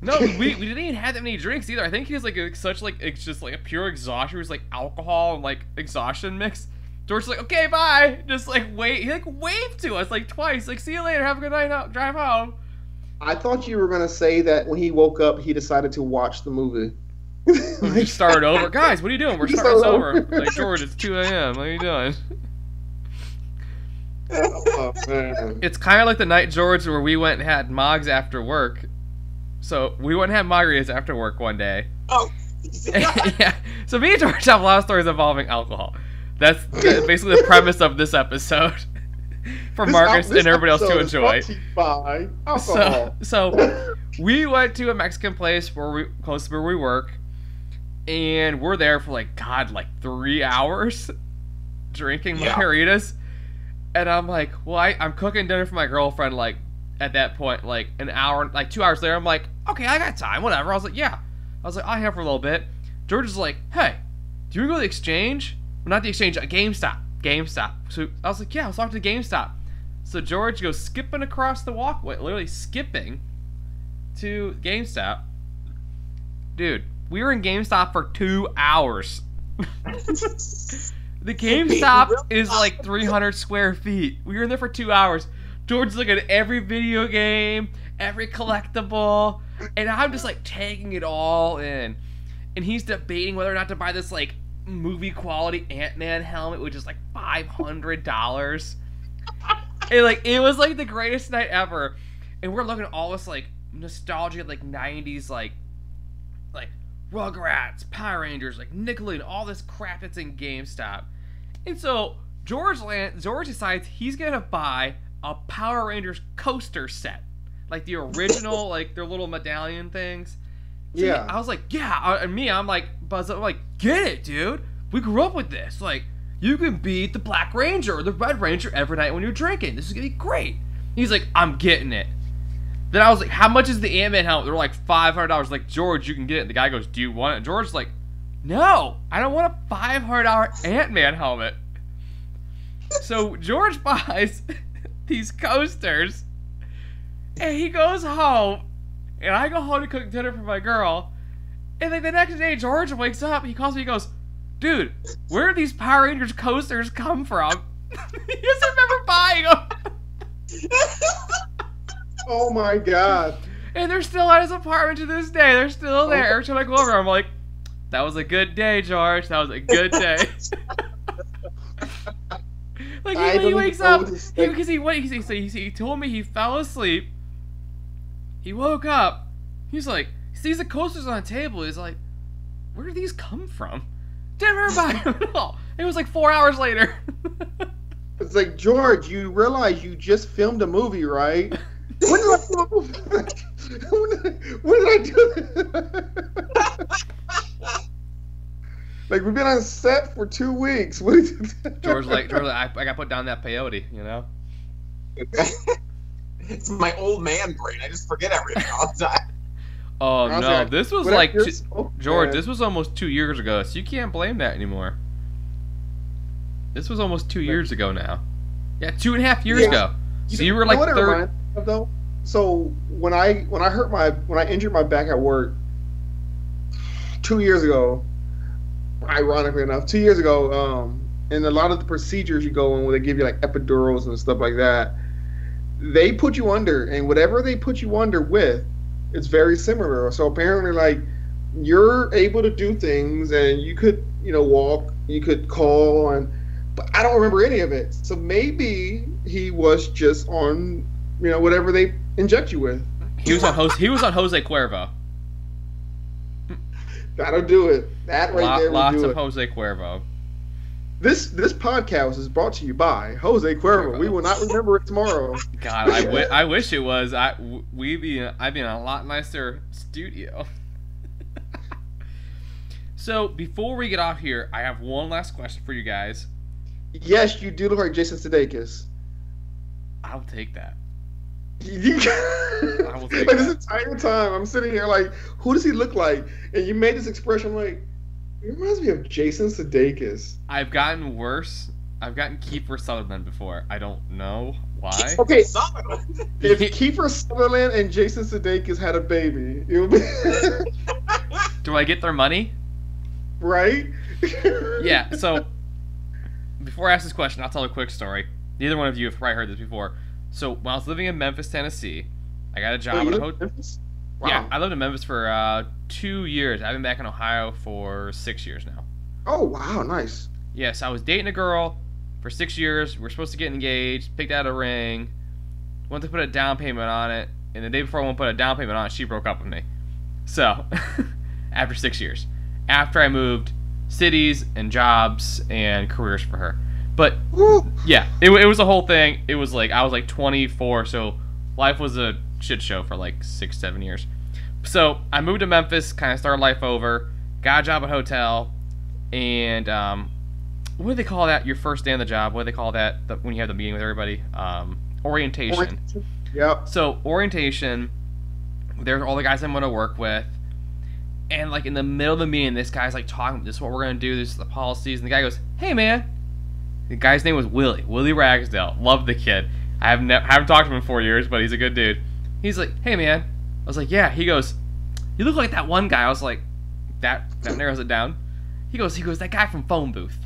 No, we didn't even have that many drinks either. I think he was like such like it's just like a pure exhaustion. It was like alcohol and like exhaustion mix. George's like, okay, bye. Just like wait. He like waved to us like twice. Like, see you later. Have a good night. Out. Drive home. I thought you were gonna say that when he woke up, he decided to watch the movie. We started over, guys. What are you doing? We're starting over. Like, George, it's 2 a.m. What are you doing? Oh man. It's kind of like the night, George, where we went and had Mogs after work. So we went and had margaritas after work one day. Oh. Yeah. So me and George have a lot of stories involving alcohol. That's basically the premise of this episode. For Marcus and everybody else to enjoy. By alcohol. So we went to a Mexican place close to where we work, and we're there for like 3 hours drinking margaritas. And I'm like, well, I'm cooking dinner for my girlfriend like at that point, like an hour, like 2 hours later. I'm like, okay, I got time, whatever. I was like, yeah. I was like, I have for a little bit. George is like, hey, do you want to go to the exchange? Well, not the exchange, GameStop. So I was like, yeah, let's talk to GameStop. So George goes skipping across the walkway, literally skipping to GameStop. Dude, we were in GameStop for 2 hours. The GameStop is like 300 square feet. We were in there for 2 hours. George's looking at every video game, every collectible, and I'm just like taking it all in. And he's debating whether or not to buy this like movie quality Ant-Man helmet, which is like $500. And like it was like the greatest night ever. And we're looking at all this like nostalgia, like 90s, like Rugrats, Power Rangers, like Nickelodeon, all this crap that's in GameStop. And so George decides he's gonna buy a Power Rangers coaster set, like the original, like their little medallion things. So yeah, I was like, yeah. And I'm like, buzz up, I'm like, get it, dude. We grew up with this. Like, you can beat the Black Ranger or the Red Ranger every night when you're drinking. This is gonna be great. He's like, I'm getting it. Then I was like, how much is the Ant-Man helmet? They're like $500. Like, George, you can get it. And the guy goes, do you want it? And George's like, no, I don't want a $500 Ant-Man helmet. So George buys these coasters, and he goes home, and I go home to cook dinner for my girl. And then the next day, George wakes up, he calls me, he goes, dude, where did these Power Rangers coasters come from? He doesn't remember buying them. Oh my god. And they're still at his apartment to this day. They're still there. Every time I go over, I'm like, that was a good day, George. That was a good day. Like, he wakes up, because he told me he fell asleep. He woke up. He's like, he sees the coasters on the table. He's like, where did these come from? Didn't remember buying them at all. It was like 4 hours later. It's like, George, you realize you just filmed a movie, right? When did I when did I do that? Like, we've been on set for 2 weeks. What is it? George, I got put down that peyote, you know? It's my old man brain. I just forget everything all the time. Oh, no. Like, this was like, George, this was almost 2 years ago, so you can't blame that anymore. This was almost 2 years ago now. Yeah, 2.5 years ago. So you were like third. Though? So when I injured my back at work 2 years ago, ironically enough, 2 years ago, and a lot of the procedures you go in where they give you like epidurals and stuff like that, they put you under, and whatever they put you under with, it's very similar. So apparently, like, you're able to do things, and you could, walk, you could call, but I don't remember any of it. So maybe he was just on, whatever they inject you with. He was on Jose Cuervo. That'll do it. That right there will lots do of it. Jose Cuervo. This podcast is brought to you by Jose Cuervo. We will not remember it tomorrow. God, I wish it was. I'd be in a lot nicer studio. So before we get off here, I have one last question for you guys. Yes, you do look like Jason Sudeikis. I'll take that. I will take like that. This entire time, I'm sitting here like, who does he look like? And you made this expression like, it reminds me of Jason Sudeikis. I've gotten worse. I've gotten Kiefer Sutherland before. I don't know why. Okay, if Kiefer Sutherland and Jason Sudeikis had a baby, it would be Do I get their money? right? Yeah, so before I ask this question, I'll tell a quick story. Neither one of you have probably heard this before. So when I was living in Memphis, Tennessee, I got a job at a hotel. Wow. Yeah, I lived in Memphis for 2 years. I've been back in Ohio for 6 years now. Oh, wow, nice. Yes, I was dating a girl for 6 years. We were supposed to get engaged, picked out a ring, went to put a down payment on it, and the day before I went to put a down payment on it, she broke up with me. So, after 6 years. After I moved cities and jobs and careers for her. But, yeah, it was a whole thing. It was like, I was like 24, so life was a shit show for like 6-7 years. So I moved to Memphis, kind of started life over, got a job at a hotel, and what do they call that? Your first day on the job? What do they call that when you have the meeting with everybody? Orientation. Yep. So orientation, there's all the guys I'm going to work with, and like in the middle of the meeting, this guy's like talking, this is what we're going to do, this is the policies, and the guy goes, "Hey man," the guy's name was Willie Ragsdale. Love the kid. I haven't talked to him in 4 years, but he's a good dude. He's like, "Hey man." I was like, "Yeah." He goes, "You look like that one guy." I was like, that narrows it down. He goes, "That guy from Phone Booth."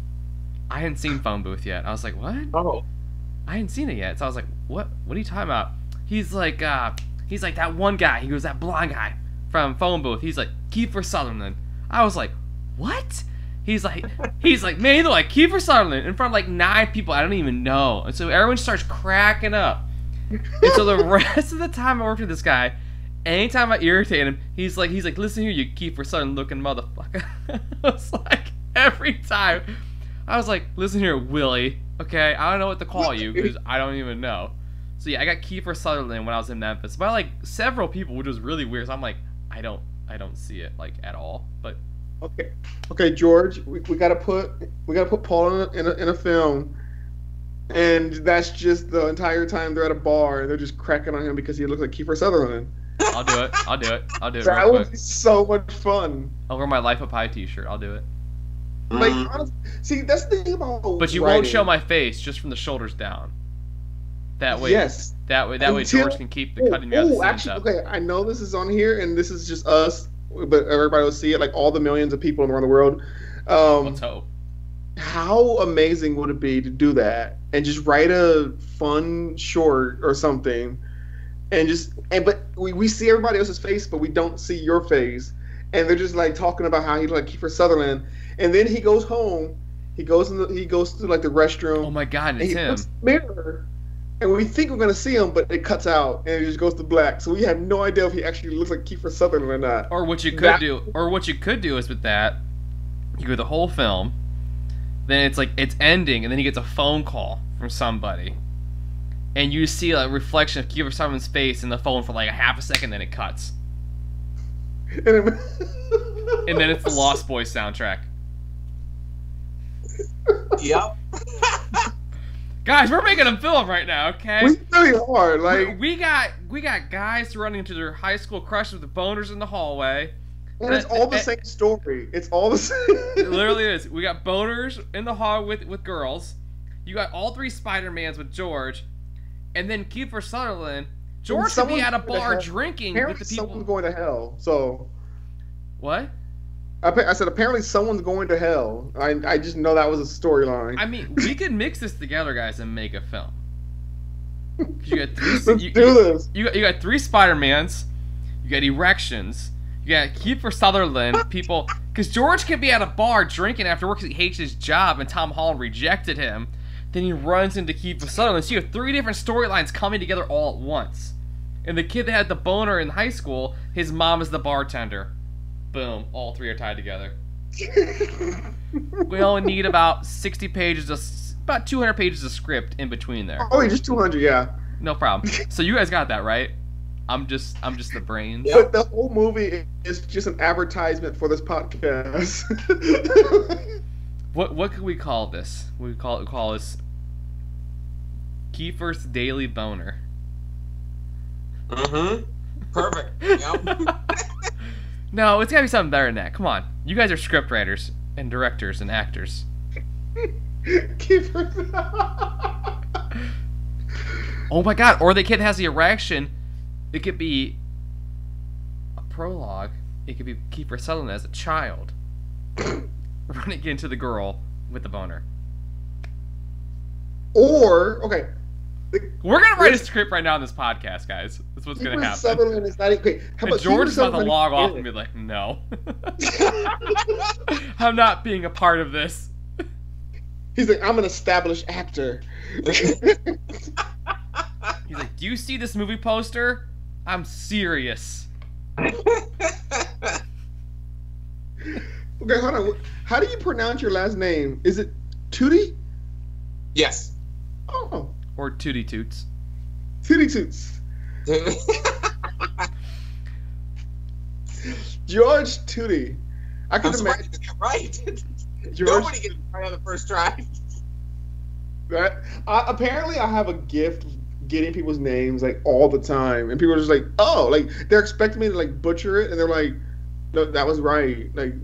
I hadn't seen Phone Booth yet. I was like, "What?" Oh. I hadn't seen it yet. So I was like, What are you talking about?" He's like that one guy. He goes, "That blonde guy from Phone Booth." He's like, "Kiefer Sutherland." I was like, "What?" He's like, "Man, you look like Kiefer Sutherland," in front of like 9 people I don't even know. And so everyone starts cracking up. And so the rest of the time I worked with this guy, anytime I irritate him, he's like, "Listen here, you Kiefer Sutherland looking motherfucker." I was like, every time. I was like, "Listen here, Willie, okay? I don't know what to call you because I don't even know." So yeah, I got Kiefer Sutherland when I was in Memphis by like several people, which was really weird. So I'm like, I don't see it like at all. But okay, George, we gotta put Paul in a film, and that's just the entire time they're at a bar and they're just cracking on him because he looks like Kiefer Sutherland. I'll do it. That would be so much fun. I'll wear my Life of Pi t-shirt. I'll do it. Like, honestly, see, that's the thing about But you writing. won't show my face, just from the shoulders down. That way. Yes. That way George can keep the cutting me out of the scenes actually, up. okay, I know this is on here and this is just us, but everybody will see it, like all the millions of people around the world. Let's hope. How amazing would it be to do that and just write a fun short or something, but we see everybody else's face, but we don't see your face, and they're just like talking about how he like Kiefer Sutherland, and then he goes home, he goes to like the restroom. Oh my God, and it's he him. looks in the mirror, and we think we're gonna see him, but it cuts out and it just goes to black, so we have no idea if he actually looks like Kiefer Sutherland or not. Or what you could do is with that, you go the whole film, then it's like it's ending, and then he gets a phone call from somebody, and you see a reflection of Kiefer Sutherland's face in the phone for like a half a second, then it cuts. And then it's the Lost Boys soundtrack. Yep. Guys, we're making a film right now, okay? We really are. Like we got guys running into their high school crushes with boners in the hallway. and it's all the same story. It's all the same. It literally is. We got boners in the hall with girls. You got all three Spider-Mans with George, and then Kiefer Sutherland. George could be at a bar drinking with the people. Someone's going to hell. So what? I said apparently someone's going to hell. I just know that was a storyline. I mean, we could mix this together, guys, and make a film. You got three. Let's do this. You got three Spider-Mans. You got erections. You got Kiefer Sutherland. People, because George can be at a bar drinking after work because he hates his job, and Tom Holland rejected him. Then he runs into Kiefer Sutherland. So you have three different storylines coming together all at once. And the kid that had the boner in high school, his mom is the bartender. Boom, all three are tied together. We only need about 60 pages of, about 200 pages of script in between there. Oh, just 200, yeah. No problem. So you guys got that, right? I'm just the brains. But the whole movie is just an advertisement for this podcast. What could we call this? We call this Kiefer's Daily Boner. Mm-hmm. Perfect. Yep. No, it's gotta be something better than that. Come on. You guys are script writers and directors and actors. Oh my god, or the kid has the erection. It could be a prologue. It could be Kiefer Sutherland as a child running into the girl with the boner. Or, okay. We're gonna write a script right now on this podcast, guys. That's what's gonna happen. Sutherland is not okay. How about George is about to log off in and be like, no. I'm not being a part of this. He's like, I'm an established actor. He's like, do you see this movie poster? I'm serious. Okay, hold on. How do you pronounce your last name? Is it Tootie? Yes. Oh. Or Tootie Toots. Tootie Toots. George Tootie. I can imagine. Right. George, nobody gets it right on the first try. Apparently, I have a gift of getting people's names like all the time, and people are just like, "Oh, like they're expecting me to like butcher it," and they're like, "No, that was right." Like,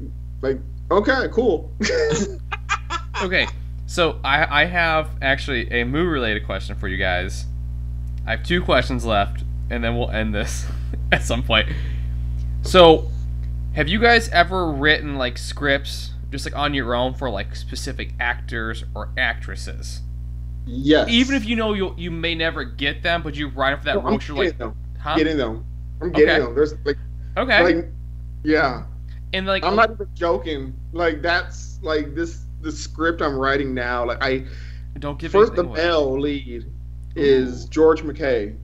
okay, cool. Okay. So, I have actually a movie-related question for you guys. I have 2 questions left, and then we'll end this at some point. So, have you guys ever written, like, scripts, just, like, on your own for, like, specific actors or actresses? Yes. Even if you know you may never get them, but you write for that role, you're like... I'm getting them. There's, like... Okay. Like, yeah. And, like... I'm not even joking. Like, that's, like, the script I'm writing now, like don't give first the away. male lead is George McKay.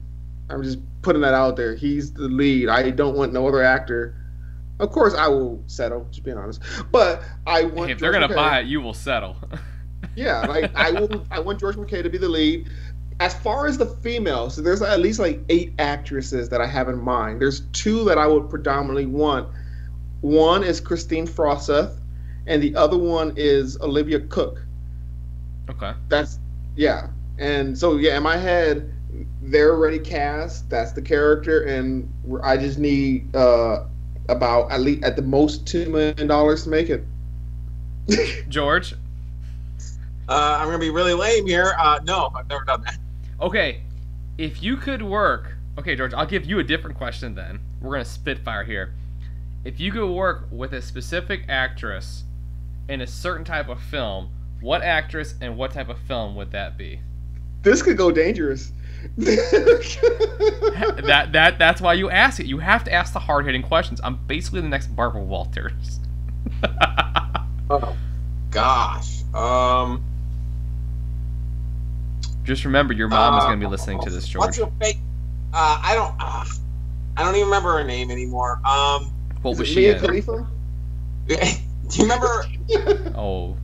I'm just putting that out there. He's the lead. I don't want no other actor. Of course, I will settle. Just being honest, but I want. Hey, if they're gonna buy it, you will settle. Yeah, like I want George McKay to be the lead. As far as the females, so there's at least like 8 actresses that I have in mind. There's 2 that I would predominantly want. One is Christine Froseth, and the other one is Olivia Cook. Okay. Yeah. And so, yeah, in my head, they're already cast. That's the character, and I just need about at least at the most $2 million to make it. George? I'm gonna be really lame here. No, I've never done that. Okay. If you could work... Okay, George, I'll give you a different question then. We're gonna spitfire here. If you could work with a specific actress in a certain type of film, what actress and what type of film would that be? This could go dangerous. That's why you ask it. You have to ask the hard-hitting questions. I'm basically the next Barbara Walters. Oh gosh. Just remember, your mom is going to be listening to this, George. What's her fake? I don't even remember her name anymore. What was she Mia in? Khalifa? Do you remember?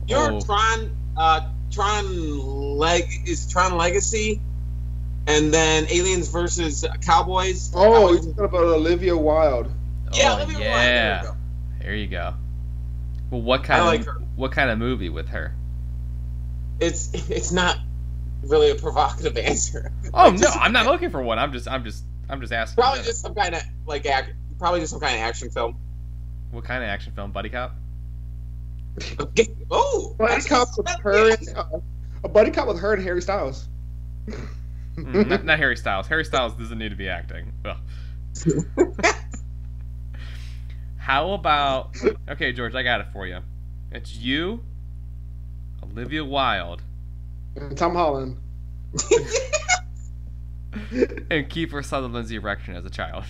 You're Tron Legacy? And then Aliens versus Cowboys. Oh, Cowboys. you're talking about Olivia Wilde. Yeah, Oh, Olivia Wilde. yeah. There you go. Well, what kind of movie with her? It's not really a provocative answer. Oh no, I'm not looking for one. I'm just asking. Probably just some kind of action film. What kind of action film? Buddy cop? Okay. Oh, Buddy cop with her. A buddy cop with her and Harry Styles. Not Harry Styles. Harry Styles doesn't need to be acting. Well. How about... Okay, George, I got it for you. It's you, Olivia Wilde, And Tom Holland. and Kiefer Sutherland's erection as a child.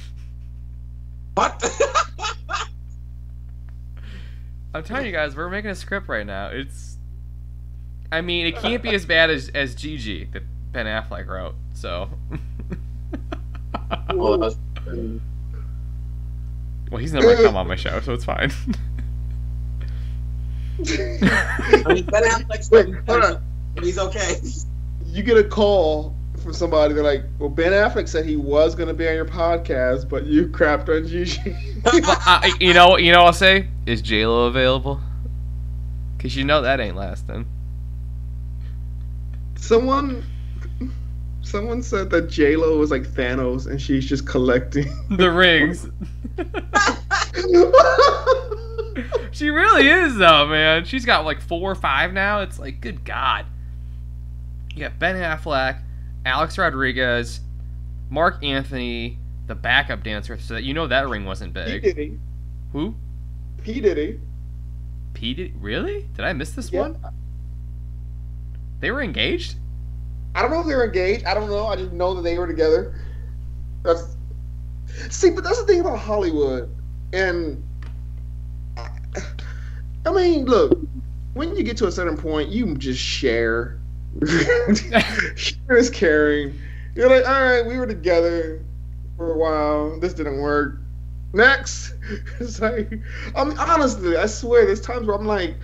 What? I'm telling you guys, we're making a script right now. I mean, it can't be as bad as Gigi that Ben Affleck wrote, so... Well, Well, he's never come on my show, so it's fine. I mean, Ben Affleck's hold on. He's okay. You get a call from somebody, they're like, well, Ben Affleck said he was going to be on your podcast, but you crapped on Gigi. You know what I'll say? Is J-Lo available? Because you know that ain't lasting. Someone said that J-Lo was like Thanos and she's just collecting The rings. She really is, though, man. She's got like 4 or 5 now. It's like, good God. You got Ben Affleck, Alex Rodriguez, Mark Anthony, the backup dancer. So that you know that ring wasn't big. P. Diddy. Who? P. Diddy. P. Diddy? Really? Did I miss this Yeah. one? They were engaged? I don't know if they were engaged. I don't know. I just know that they were together. But that's the thing about Hollywood. And I mean, look, when you get to a certain point, you just share. Share is caring. You're like, all right, we were together for a while. This didn't work. Next. It's like, I mean, honestly, I swear, there's times where I'm like,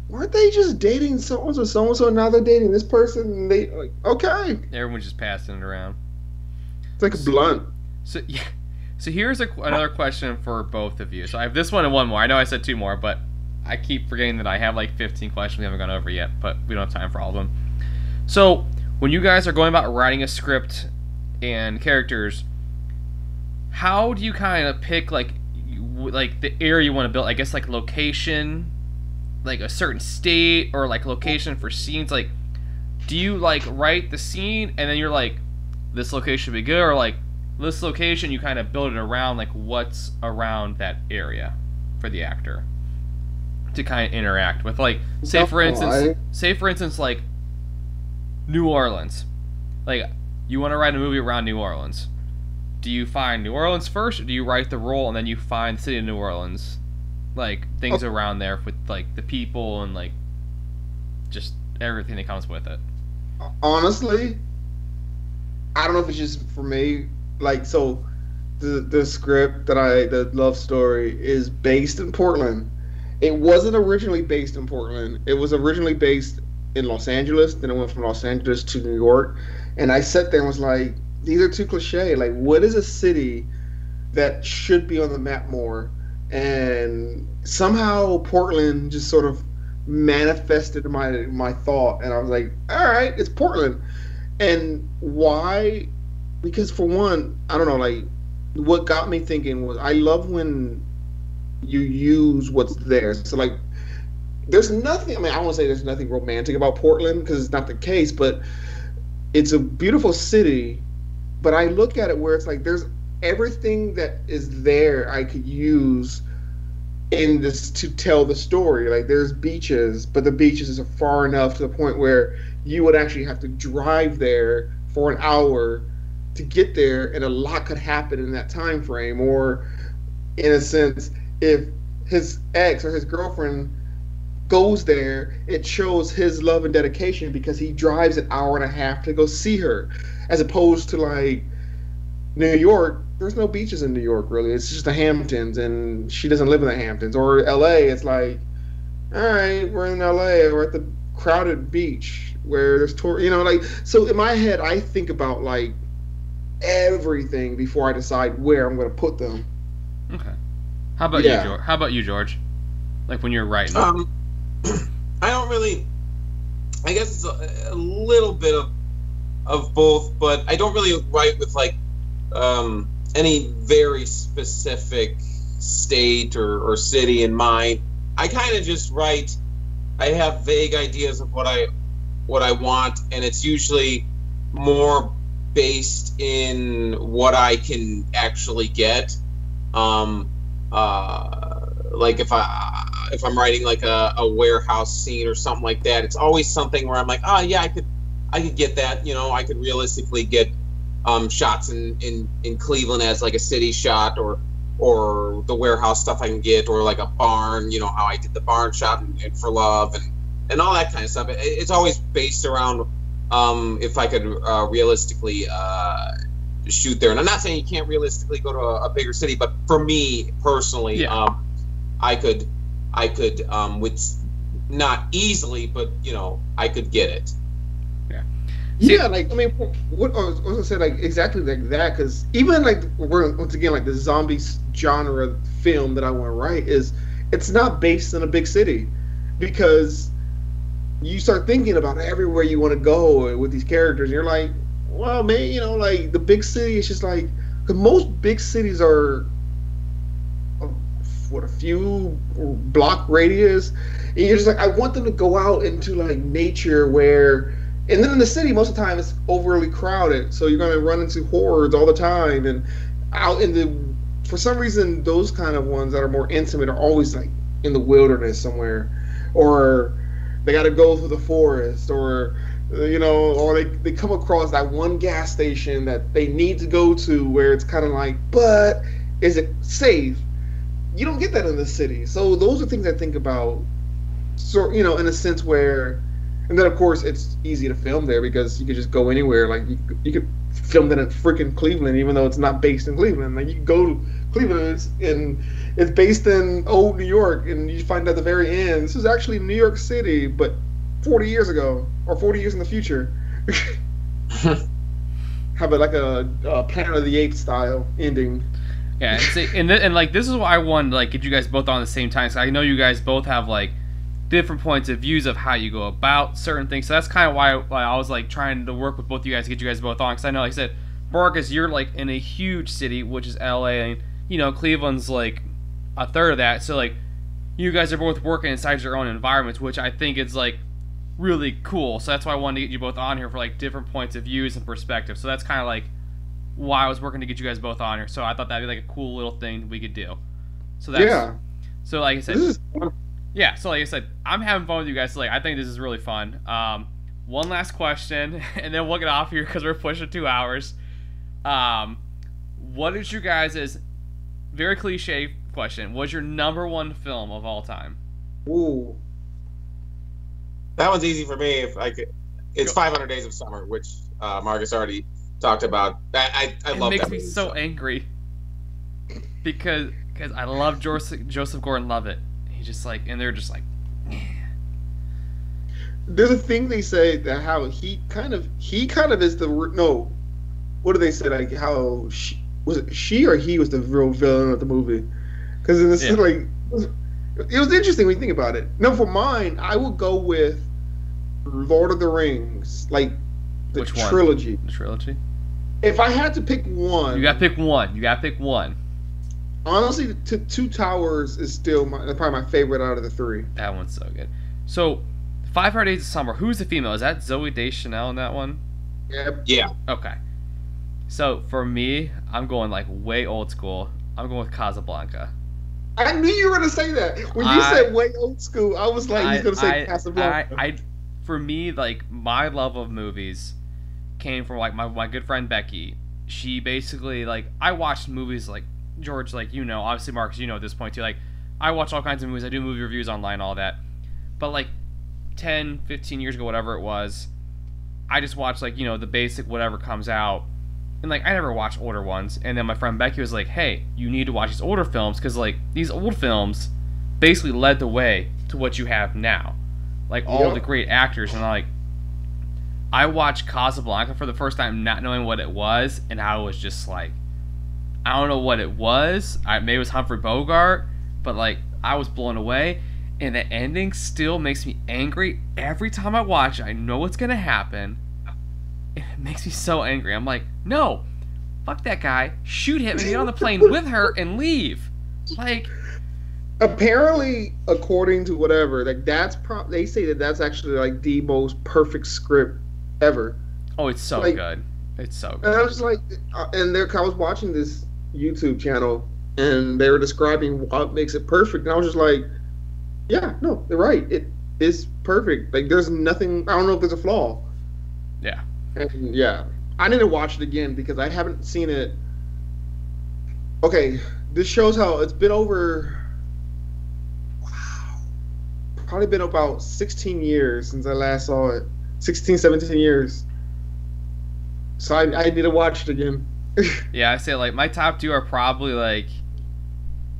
weren't they just dating so-and-so, so-and-so, now they're dating this person? And they, like, okay. Everyone's just passing it around. It's like a blunt. So, yeah. So here's another question for both of you. So I have this one and one more. I know I said 2 more, but I keep forgetting that I have like 15 questions we haven't gone over yet, but we don't have time for all of them. So when you guys are going about writing a script and characters, how do you kind of pick like the area you want to build? I guess like location, like a certain state, or like location for scenes. Like, do you like write the scene and then you're like, this location would be good, or like this location you kind of build it around like what's around that area for the actor to kind of interact with? Like, say for instance like New Orleans. Like, you want to write a movie around New Orleans. Do you find New Orleans first, or do you write the role and then you find the city of New Orleans? Like, things around there with, like, the people and, like, just everything that comes with it. Honestly, I don't know if it's just for me. Like, so, the script the love story is based in Portland. It wasn't originally based in Portland. It was originally based in Los Angeles. Then it went from Los Angeles to New York. And I sat there and was like, these are too cliche. Like, what is a city that should be on the map more? And somehow Portland just sort of manifested my thought. And I was like, all right, it's Portland. And why? Because for one, I don't know, like, what got me thinking was I love when you use what's there. So, like, there's nothing, I mean, I won't say there's nothing romantic about Portland because it's not the case, but it's a beautiful city. But I look at it where it's like there's everything that is there I could use in this to tell the story. Like, there's beaches, but the beaches are far enough to the point where you would actually have to drive there for an hour to get there, and a lot could happen in that time frame. Or, in a sense, if his ex or his girlfriend goes there, it shows his love and dedication because he drives an hour and a half to go see her, as opposed to like New York. There's no beaches in New York, really. It's just the Hamptons, and she doesn't live in the Hamptons. Or LA, it's like, all right, we're in LA, we're at the crowded beach. where there's tour. You know, like so in my head, I think about like everything before I decide where I'm going to put them. Okay. How about you, George? How about you, George? Like when you're writing. I don't really. I guess it's a little bit of both, but I don't really write with like any very specific state or city in mind. I kind of just write. I have vague ideas of what I want, and it's usually more based in what I can actually get. Like if I'm writing like a warehouse scene or something like that, it's always something where I'm like, oh yeah, I could get that. You know, I could realistically get shots in Cleveland as like a city shot, or the warehouse stuff I can get, or like a barn. You know how I did the barn shot in For Love and all that kind of stuff. It's always based around if I could realistically shoot there. And I'm not saying you can't realistically go to a bigger city, but for me personally, I could with not easily, but you know, I could get it. Yeah, like I mean, what I was gonna say, like exactly like that, because even like we're once again like the zombie genre film that I want to write it's not based in a big city, because you start thinking about everywhere you want to go with these characters, and you're like, well, man, you know, like the big city is just like, because most big cities are a few block radius, and you're just like, I want them to go out into like nature where. And then in the city, most of the time, it's overly crowded. So you're going to run into hordes all the time. And out in the, for some reason, those kind of ones that are more intimate are always like in the wilderness somewhere. Or they got to go through the forest. Or, you know, or they come across that one gas station that they need to go to where it's kind of like, but is it safe? You don't get that in the city. So those are things I think about, so, you know, in a sense where. And then, of course, it's easy to film there because you could just go anywhere. Like, you could film that in freaking Cleveland, even though it's not based in Cleveland. Like, you can go to Cleveland, and it's based in old New York, and you find out at the very end, this is actually New York City, but 40 years ago, or 40 years in the future. How about, like, a Planet of the Apes style ending? Yeah, and like, this is why I wanted to, like, get you guys both on at the same time. So I know you guys both have, like, different points of views of how you go about certain things. So that's kind of why I was like trying to work with both of you guys to get you guys both on, because I know, like I said, Marcus, you're like in a huge city, which is LA, and you know Cleveland's like a third of that. So like you guys are both working inside your own environments, which I think is like really cool. So that's why I wanted to get you both on here for like different points of views and perspectives. So that's kind of like why I was working to get you guys both on here. So I thought that'd be like a cool little thing we could do. So that's So like I said. Yeah, so like I said, I'm having fun with you guys. So like, I think this is really fun. One last question, and then we'll get off here because we're pushing 2 hours. What is your guys' very cliche question? What's your #1 film of all time? Ooh, that one's easy for me. If I could, it's 500 Days of Summer, which Marcus already talked about. I love that. It makes me so angry because I love Joseph Gordon-Levitt. Just like, and they're just like, there's a thing they say that how he kind of is the no, what do they say, like how she or he was the real villain of the movie, because in this like it was interesting when you think about it. No, for mine, I would go with Lord of the Rings, like the trilogy. The trilogy. If I had to pick one, you gotta pick one. Honestly, Two Towers is still probably my favorite out of the three. That one's so good. So, 500 Days of Summer. Who's the female? Is that Zooey Deschanel in that one? Yep. Yeah. Okay. So for me, I'm going like way old school. I'm going with Casablanca. I knew you were gonna say that. When you said way old school, I was like, he's gonna say Casablanca. For me, like my love of movies came from like my good friend Becky. She basically like I watched movies like. George, like, you know, obviously Marcus, you know at this point too, like, I watch all kinds of movies, I do movie reviews online, all that, but like 10, 15 years ago, whatever it was, I just watched like, you know, the basic whatever comes out, and like I never watched older ones, and then my friend Becky was like, hey, you need to watch these older films, because like these old films basically led the way to what you have now, like all the great actors, and like I watched Casablanca for the first time, not knowing what it was, and I was just like, I don't know what it was. Maybe it was Humphrey Bogart, but like I was blown away. And the ending still makes me angry every time I watch it. I know what's gonna happen. And it makes me so angry. I'm like, no, fuck that guy. Shoot him and get on the plane with her and leave. Like, apparently, according to whatever, like they say that that's actually like the most perfect script ever. Oh, it's so like, good. It's so good. And I was like, I was watching this YouTube channel, and they were describing what makes it perfect, and I was just like, yeah, no, they're right. It is perfect. Like, there's nothing. I don't know if there's a flaw. Yeah. And yeah, I need to watch it again because I haven't seen it. Okay, this shows how it's been over. Wow, probably been about 16 years since I last saw it. 16, 17 years. So I need to watch it again. Yeah, I say like my top two are probably like,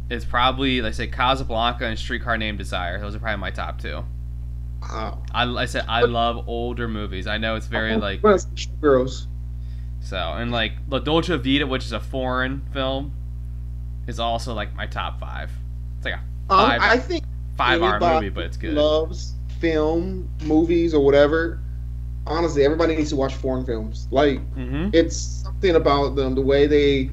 it's probably like say Casablanca and Streetcar Named Desire. Those are probably my top two. Wow. I said I love older movies. I know it's very like girls. So and like La Dolce Vita, which is a foreign film, is also like my top five. It's like a I think 5-hour movie, but it's good. Loves film, movies, or whatever. Honestly, everybody needs to watch foreign films. Like, it's something about them, the way they,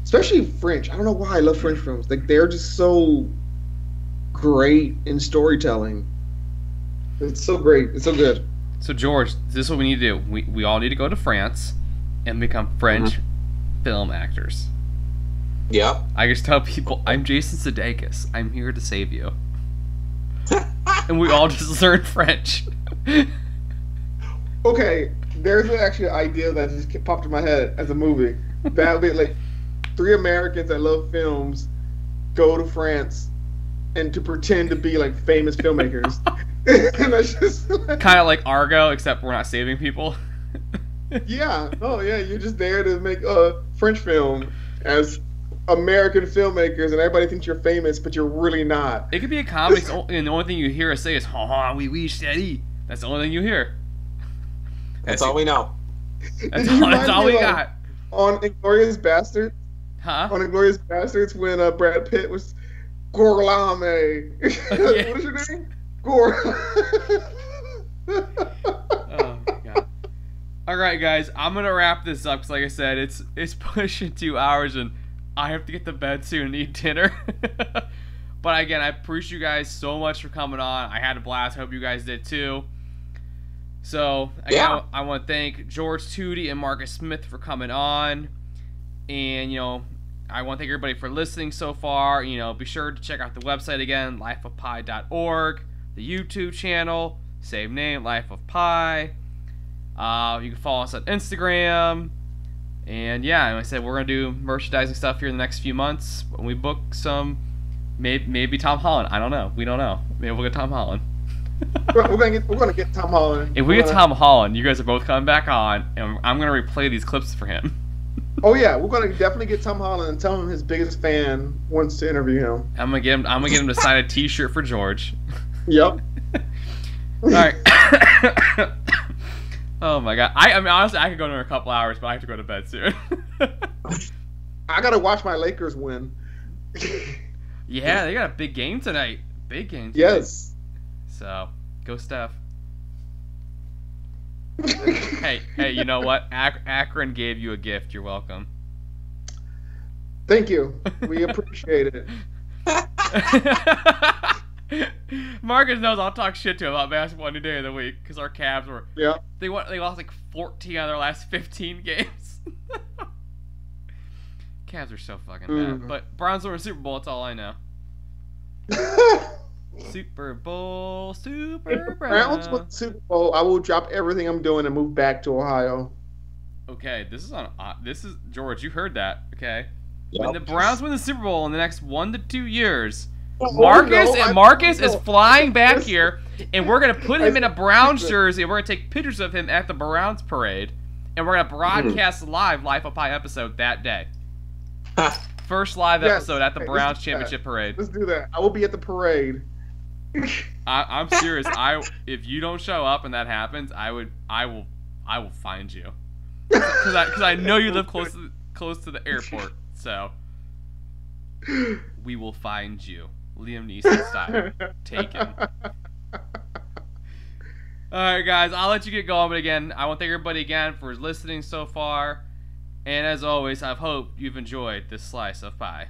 especially French. I don't know why I love French films. Like, they're just so great in storytelling. It's so great. It's so good. So, George, this is what we need to do. We all need to go to France and become French film actors. Yep. I just tell people, I'm Jason Sudeikis. I'm here to save you. And we all just learn French. Okay, there's actually an idea that just popped in my head as a movie. That would be like 3 Americans that love films go to France and to pretend to be like famous filmmakers. And that's just like, kind of like Argo, except we're not saving people. Yeah. Oh, yeah. You're just there to make a French film as American filmmakers, and everybody thinks you're famous, but you're really not. It could be a comedy, and the only thing you hear us say is "ha ha, oui, steady." That's the only thing you hear. That's all we know. That's all we got. On Inglourious Basterds. Huh? On Inglourious Basterds, when Brad Pitt was Gorlame. What is your name? Oh my god. All right, guys, I'm gonna wrap this up because, like I said, it's pushing 2 hours, and I have to get to bed soon and eat dinner. But again, I appreciate you guys so much for coming on. I had a blast. I hope you guys did too. So, again, I want to thank George Tootie and Marcus Smith for coming on. And, I want to thank everybody for listening so far. Be sure to check out the website again, lifeofpi.org, the YouTube channel, same name, Life of Pi. You can follow us on Instagram. And, yeah, like I said, we're going to do merchandising stuff here in the next few months. When we book some, maybe Tom Holland. I don't know. We don't know. Maybe we'll get Tom Holland. We're gonna get Tom Holland. If we get Tom Holland, you guys are both coming back on, and I'm gonna replay these clips for him. Oh yeah, we're gonna definitely get Tom Holland and tell him his biggest fan wants to interview him. I'm gonna get him to sign a T-shirt for George. Yep. All right. Oh my god. I mean, honestly, I could go in a couple hours, but I have to go to bed soon. I gotta watch my Lakers win. Yeah, they got a big game tonight. Big game tonight. Yes. So, go Steph. hey, you know what? Akron gave you a gift. You're welcome. Thank you. We appreciate it. Marcus knows I'll talk shit to him about basketball any day of the week because our Cavs were. Yeah. They lost like 14 out of their last 15 games. Cavs are so fucking bad. But Browns won a Super Bowl. That's all I know. Super Bowl. If the Browns win the Super Bowl, I will drop everything I'm doing and move back to Ohio. Okay, this is George. You heard that? Okay. Yep. When the Browns win the Super Bowl in the next 1 to 2 years, Oh, Marcus is flying back here, and we're gonna put him in a Browns jersey, and we're gonna take pictures of him at the Browns parade, and we're gonna broadcast live Life of Pi episode that day. First live episode at the Browns championship parade. Let's do that. I will be at the parade. I'm serious. If you don't show up and that happens, I will I will find you. Because I know you live close to the airport, so we will find you. Liam Neeson style. Taken. Alright, guys, I'll let you get going, but again, I want to thank everybody again for listening so far. And as always, I hope you've enjoyed this slice of pie.